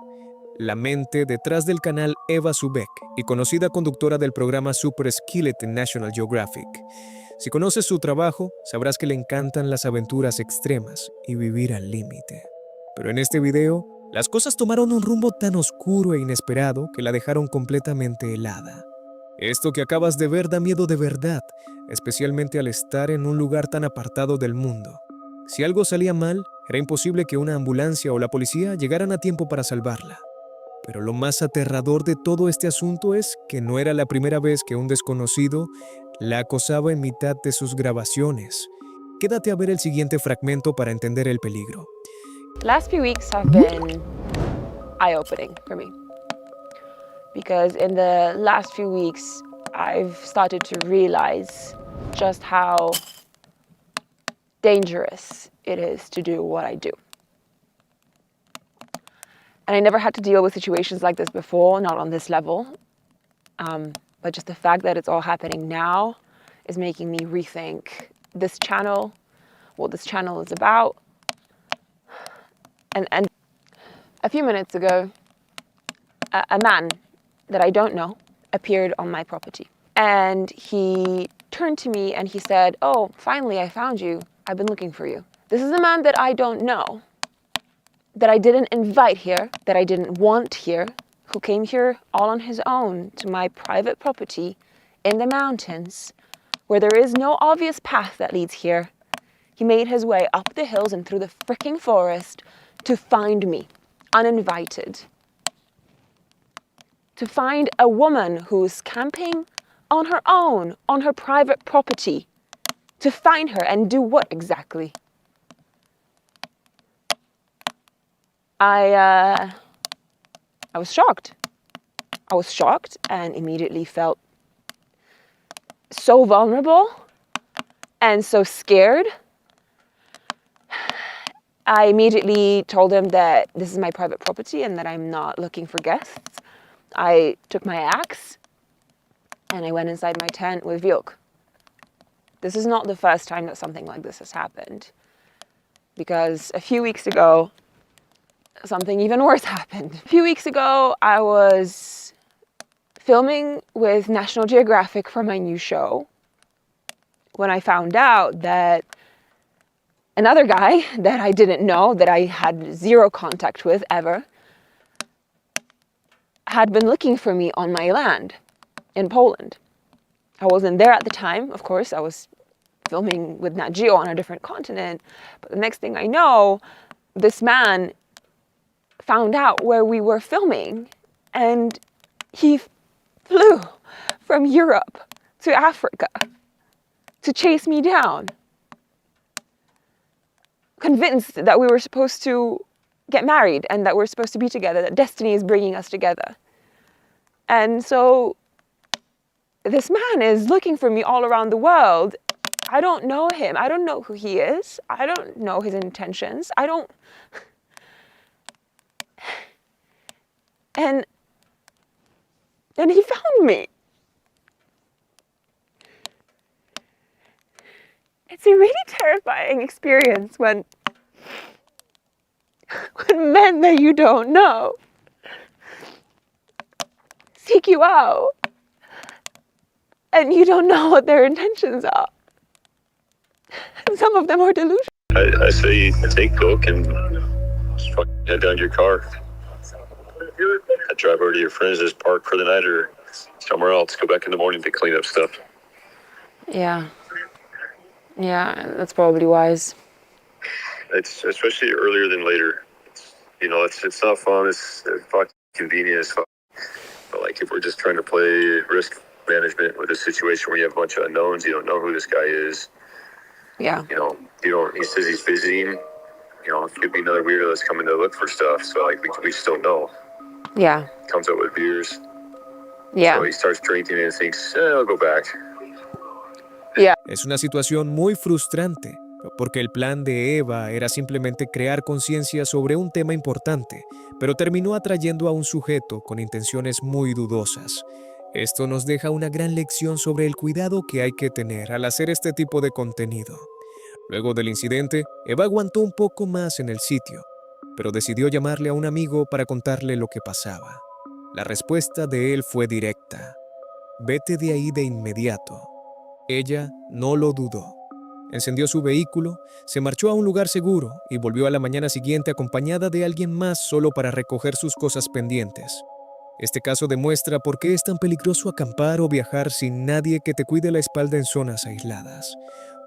la mente detrás del canal Eva Subek y conocida conductora del programa Super Skillet en National Geographic. Si conoces su trabajo, sabrás que le encantan las aventuras extremas y vivir al límite. Pero en este video, las cosas tomaron un rumbo tan oscuro e inesperado que la dejaron completamente helada. Esto que acabas de ver da miedo de verdad, especialmente al estar en un lugar tan apartado del mundo. Si algo salía mal, era imposible que una ambulancia o la policía llegaran a tiempo para salvarla. Pero lo más aterrador de todo este asunto es que no era la primera vez que un desconocido la acosaba en mitad de sus grabaciones. Quédate a ver el siguiente fragmento para entender el peligro. Last few weeks have been eye-opening for me because in the last few weeks I've started to realize just how dangerous it is to do what I do. And I never had to deal with situations like this before, not on this level, but just the fact that it's all happening now is making me rethink this channel, what this channel is about. And a few minutes ago, a man that I don't know appeared on my property. And he turned to me and he said, "Oh, finally I found you. I've been looking for you." This is a man that I don't know, that I didn't invite here, that I didn't want here, who came here all on his own to my private property in the mountains, where there is no obvious path that leads here. He made his way up the hills and through the freaking forest to find me, uninvited. To find a woman who's camping on her own, on her private property. To find her and do what exactly? I was shocked. I was shocked and immediately felt so vulnerable and so scared. I immediately told him that this is my private property and that I'm not looking for guests. I took my axe and I went inside my tent with Vilk. This is not the first time that something like this has happened, because a few weeks ago, something even worse happened. A few weeks ago, I was filming with National Geographic for my new show when I found out that another guy that I didn't know, that I had zero contact with ever, had been looking for me on my land in Poland. I wasn't there at the time, of course. I was filming with Nat Geo on a different continent. But the next thing I know, this man found out where we were filming, and he flew from Europe to Africa to chase me down, convinced that we were supposed to get married and that we're supposed to be together, that destiny is bringing us together. And so this man is looking for me all around the world. I don't know him. I don't know who he is. I don't know his intentions. And he found me. It's a really terrifying experience when men that you don't know seek you out and you don't know what their intentions are. And some of them are delusional. I say take Coke and just fucking head down to your car. I drive over to your friends, just park for the night or somewhere else. Go back in the morning to clean up stuff. Yeah, that's probably wise. It's especially earlier than later. It's not fun. It's fucking convenient as fuck. But like if we're just trying to play risk management with a situation where you have a bunch of unknowns, you don't know who this guy is. Yeah. He says he's visiting. It could be another weirdo that's coming to look for stuff. So like we just don't know. Yeah. Comes up with beers. Yeah. So he starts drinking and thinks, I'll go back. Yeah. Es una situación muy frustrante, porque el plan de Eva era simplemente crear conciencia sobre un tema importante, pero terminó atrayendo a un sujeto con intenciones muy dudosas. Esto nos deja una gran lección sobre el cuidado que hay que tener al hacer este tipo de contenido. Luego del incidente, Eva aguantó un poco más en el sitio, pero decidió llamarle a un amigo para contarle lo que pasaba. La respuesta de él fue directa: vete de ahí de inmediato. Ella no lo dudó. Encendió su vehículo, se marchó a un lugar seguro y volvió a la mañana siguiente acompañada de alguien más solo para recoger sus cosas pendientes. Este caso demuestra por qué es tan peligroso acampar o viajar sin nadie que te cuide la espalda en zonas aisladas.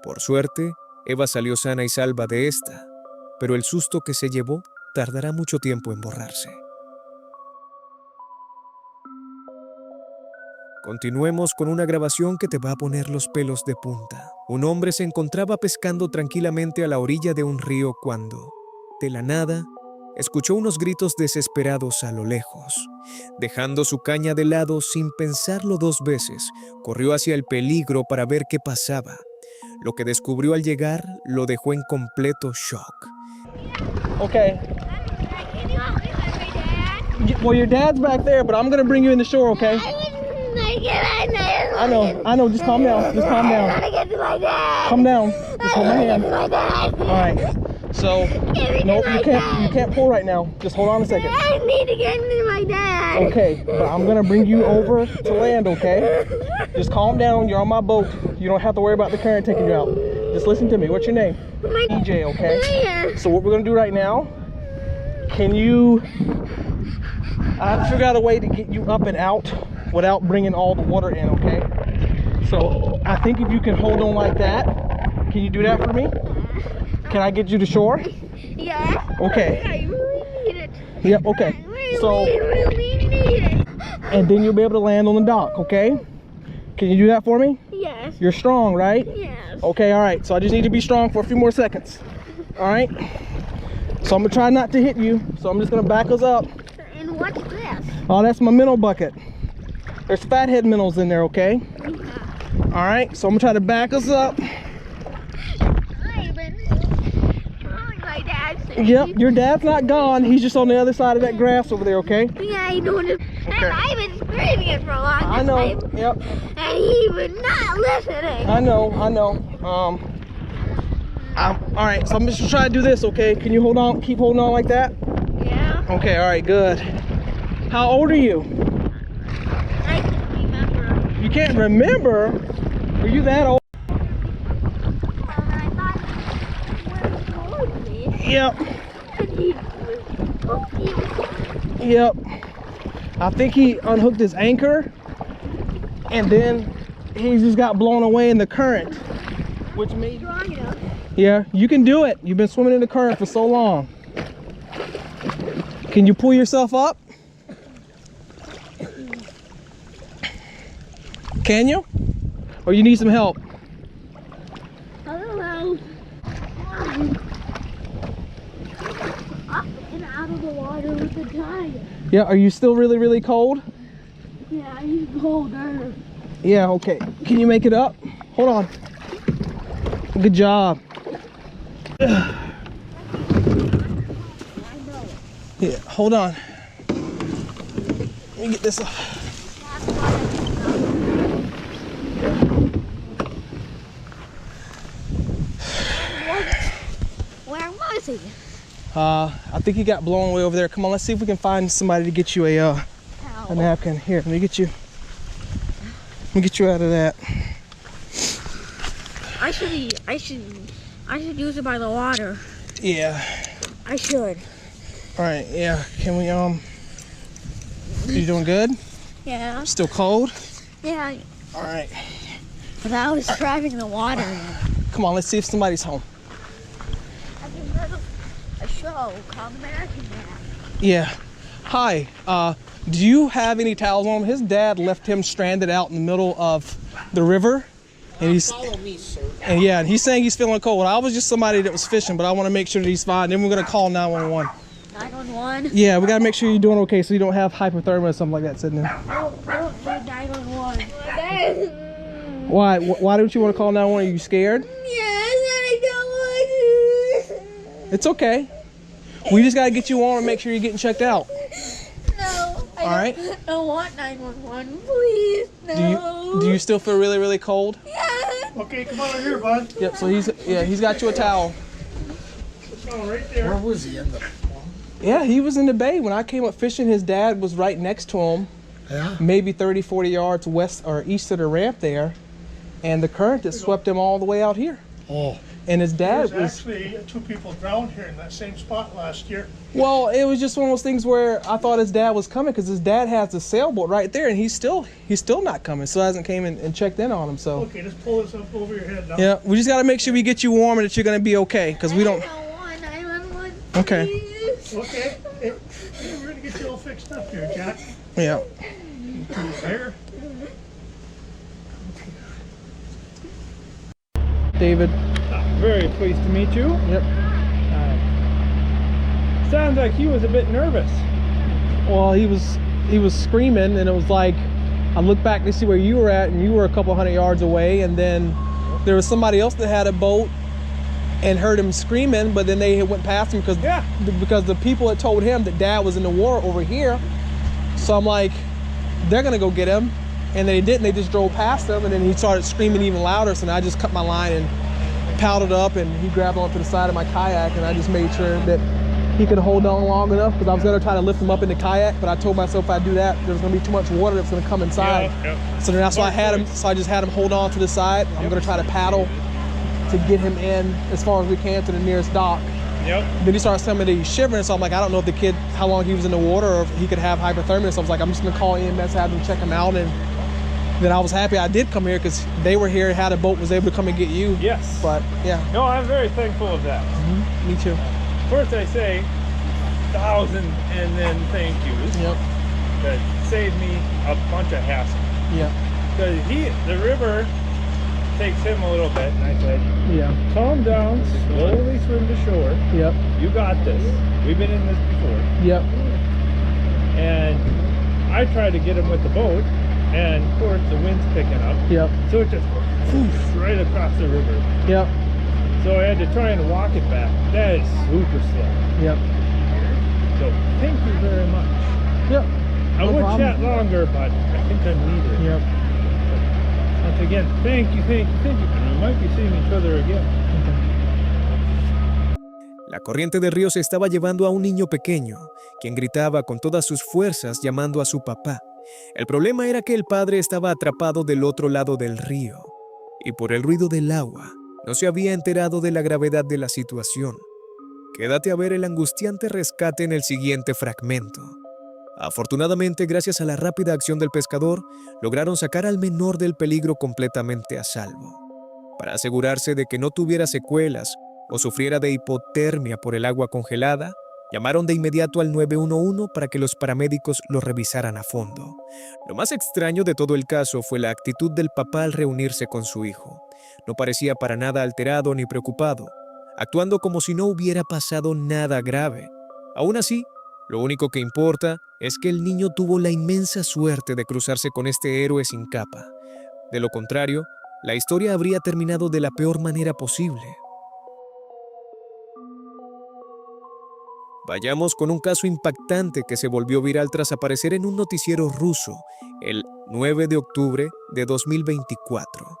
Por suerte, Eva salió sana y salva de esta, pero el susto que se llevó tardará mucho tiempo en borrarse. Continuemos con una grabación que te va a poner los pelos de punta. Un hombre se encontraba pescando tranquilamente a la orilla de un río cuando, de la nada, escuchó unos gritos desesperados a lo lejos. Dejando su caña de lado sin pensarlo 2 veces, corrió hacia el peligro para ver qué pasaba. Lo que descubrió al llegar lo dejó en completo shock. Okay. Well, your dad's back there, but I'm gonna bring you in the shore, okay? I know. Just calm down. Calm down. Just hold my hand. All right. So, nope, you can't pull right now. Just hold on a second. I need to get to my dad. Okay, but I'm gonna bring you over to land, okay? Just calm down. You're on my boat. You don't have to worry about the current taking you out. Just listen to me. What's your name? EJ, okay? So what we're gonna do right now, I have to figure out a way to get you up and out without bringing all the water in, okay? So I think if you can hold on like that, can you do that for me? Can I get you to shore? Yeah. Okay. I really need it. Yep, okay. So, really need it. and then you'll be able to land on the dock, okay? Can you do that for me? Yes. You're strong, right? Yes. Okay, all right. So I just need to be strong for a few more seconds. All right? So I'm gonna try not to hit you. So I'm just gonna back us up. And what's this? Oh, that's my minnow bucket. There's fathead minnows in there, okay? Yeah. All right, so I'm gonna try to back us up. My dad's saying. Yep, your dad's not gone. He's just on the other side of that grass over there, okay? Yeah, he's doing it. Okay. I've been screaming it for a long time. I know, yep. And he was not listening. I know. All right, so I'm just trying to do this, okay? Can you hold on, keep holding on like that? Yeah. Okay, all right, good. How old are you? I can't remember. You can't remember? Are you that old? And I thought he was towards me. Yep, And he was yep. I think he unhooked his anchor and then he just got blown away in the current, which made strong enough. Yeah, you can do it. You've been swimming in the current for so long. Can you pull yourself up? Can you? Or you need some help? I don't know. Up and out of the water with the tide. Yeah, are you still really, really cold? Yeah, he's colder. Yeah, okay. Can you make it up? Hold on. Good job. Yeah, hold on. Let me get this off. Where was he? I think he got blown away over there. Come on, let's see if we can find somebody to get you a napkin. Here, let me get you out of that. I should use it by the water. Yeah. I should. All right, yeah. Can we, you doing good? Yeah. Still cold? Yeah. All right. But I was driving the water. Come on, let's see if somebody's home. I can go to a show called American Dad. Yeah. Hi, do you have any towels on him? His dad left him stranded out in the middle of the river. And he's, follow me, sir. And yeah, and he's saying he's feeling cold. I was just somebody that was fishing, but I want to make sure that he's fine. Then we're going to call 911. 911? Yeah, we got to make sure you're doing okay so you don't have hypothermia or something like that sitting there. Don't do 911. Why don't you want to call 911? Are you scared? Yes, I don't want to. It's okay. We just got to get you on and make sure you're getting checked out. No. All right. I don't want 911, please. No. Do you still feel really, really cold? Yeah. Okay, come on over here, bud. Yep, so he's got you a towel. It's going right there. Where was he in the pond? Yeah, he was in the bay. When I came up fishing, his dad was right next to him. Yeah. Maybe 30, 40 yards west or east of the ramp there. And the current just swept him all the way out here. Oh. And his dad There's actually 2 people drowned here in that same spot last year. Well, it was just one of those things where I thought his dad was coming because his dad has the sailboat right there, and he's still not coming. So hasn't came in and checked in on him. So Okay, just pull this up over your head now. yeah, we just got to make sure we get you warm and that you're gonna be okay because we don't. I don't want 911. Okay. Please. Okay. Hey, we're gonna get you all fixed up here, Jack. Yeah. There. David. Very pleased to meet you. Yep. Sounds like he was a bit nervous. Well, he was screaming, and it was like I looked back to see where you were at, and you were a couple hundred yards away, and then there was somebody else that had a boat and heard him screaming, but then they went past him because the people had told him that Dad was in the water over here. So I'm like, they're gonna go get him, and they didn't. They just drove past him, and then he started screaming even louder. So then I just cut my line and paddled up, and he grabbed onto the side of my kayak, and I just made sure that he could hold on long enough because I was going to try to lift him up in the kayak, but I told myself if I do that, there's going to be too much water that's going to come inside. So then that's why I just had him hold on to the side. I'm going to try to paddle to get him in as far as we can to the nearest dock. Then he starts telling me that he's shivering, so I'm like, I don't know if the kid, how long he was in the water or if he could have hypothermia. So I was like, I'm just going to call EMS, have them check him out. And then I was happy I did come here because they were here, had a boat, was able to come and get you. Yes. But yeah. No, I'm very thankful of that. Me too. First I say 1,000 and then thank yous. Yep. That saved me a bunch of hassle. Yeah. Because the river takes him a little bit, and I said, Yeah. calm down, slowly swim to shore. Yep. You got this. We've been in this before. Yep. And I tried to get him with the boat, and of course the wind's picking up. Yep. So it just poofs right across the river. Yep. So I had to try and walk it back. That is super slow. Yep. So thank you very much. Yep. I would chat longer, but I think I'm needed. Yep. Once again, thank you. And we might be seeing each other again. La corriente del río se estaba llevando a un niño pequeño, quien gritaba con todas sus fuerzas llamando a su papá. El problema era que el padre estaba atrapado del otro lado del río, y por el ruido del agua, no se había enterado de la gravedad de la situación. Quédate a ver el angustiante rescate en el siguiente fragmento. Afortunadamente, gracias a la rápida acción del pescador, lograron sacar al menor del peligro completamente a salvo. Para asegurarse de que no tuviera secuelas o sufriera de hipotermia por el agua congelada, llamaron de inmediato al 911 para que los paramédicos lo revisaran a fondo. Lo más extraño de todo el caso fue la actitud del papá al reunirse con su hijo. No parecía para nada alterado ni preocupado, actuando como si no hubiera pasado nada grave. Aún así, Lo único que importa es que el niño tuvo la inmensa suerte de cruzarse con este héroe sin capa. De lo contrario, la historia habría terminado de la peor manera posible. Vayamos con un caso impactante que se volvió viral tras aparecer en un noticiero ruso el 9 de octubre de 2024.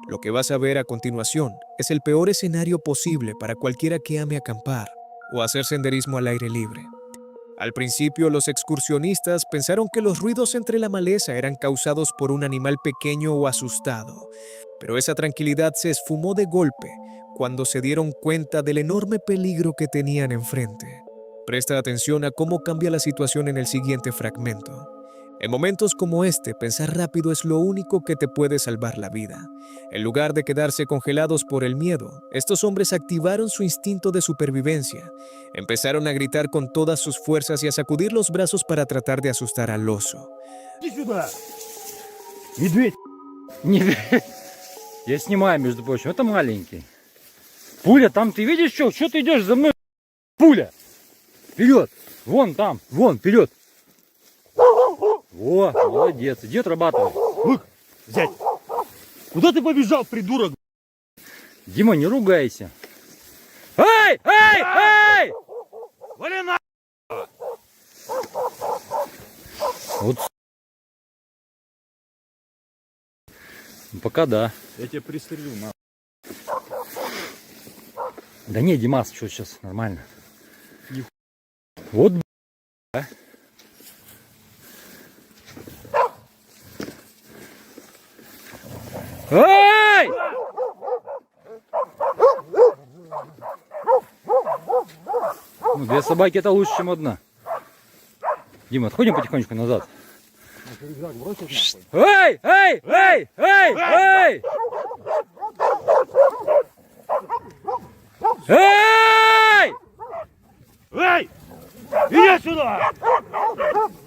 Lo que vas a ver a continuación es el peor escenario posible para cualquiera que ame acampar o hacer senderismo al aire libre. Al principio, los excursionistas pensaron que los ruidos entre la maleza eran causados por un animal pequeño o asustado, pero esa tranquilidad se esfumó de golpe cuando se dieron cuenta del enorme peligro que tenían enfrente. Presta atención a cómo cambia la situación en el siguiente fragmento. En momentos como este, pensar rápido es lo único que te puede salvar la vida. En lugar de quedarse congelados por el miedo, estos hombres activaron su instinto de supervivencia. Empezaron a gritar con todas sus fuerzas y a sacudir los brazos para tratar de asustar al oso. Иди сюда! Медведь! Медведь! Я снимаю, между прочим, это маленький. Пуля, там ты видишь что? Что ты идешь за мной? Пуля! Вперед! Вон там! Вон, вперед! Во, молодец, иди отрабатывай. Лук, взять. Куда ты побежал, придурок? Дима, не ругайся. Эй, эй, эй! Вали на! Вот. Пока да. Я тебя пристрелю, на. Да не, Димас, что сейчас, нормально. Вот, а? Эй! Ну, две собаки это лучше, чем одна. Дима, отходим потихонечку назад. Эй! Эй! Эй! Эй! Эй! Эй! Эй! Иди сюда!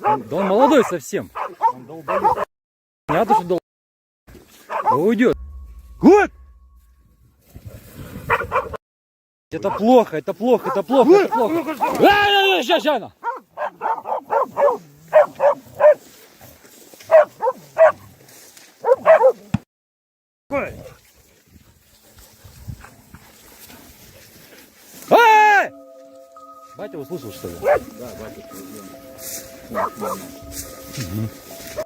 Да он молодой совсем. Он долбоёб. Понятно, что долбоёб. Да уйдет. Вот! Это плохо, это плохо, это плохо, это плохо. Сейчас, сейчас. Батя услышал, что ли? Да, батя.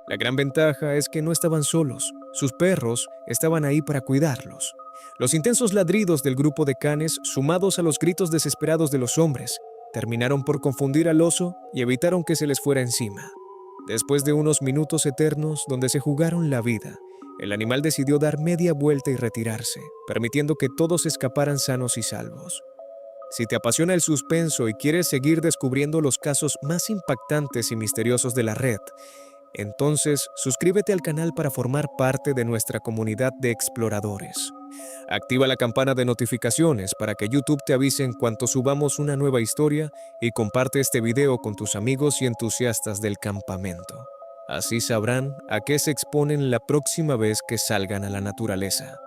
La gran ventaja es que no estaban solos. Sus perros estaban ahí para cuidarlos. Los intensos ladridos del grupo de canes, sumados a los gritos desesperados de los hombres, terminaron por confundir al oso y evitaron que se les fuera encima. Después de unos minutos eternos donde se jugaron la vida, el animal decidió dar media vuelta y retirarse, permitiendo que todos escaparan sanos y salvos. Si te apasiona el suspenso y quieres seguir descubriendo los casos más impactantes y misteriosos de la red, entonces suscríbete al canal para formar parte de nuestra comunidad de exploradores. Activa la campana de notificaciones para que YouTube te avise en cuanto subamos una nueva historia y comparte este video con tus amigos y entusiastas del campamento. Así sabrán a qué se exponen la próxima vez que salgan a la naturaleza.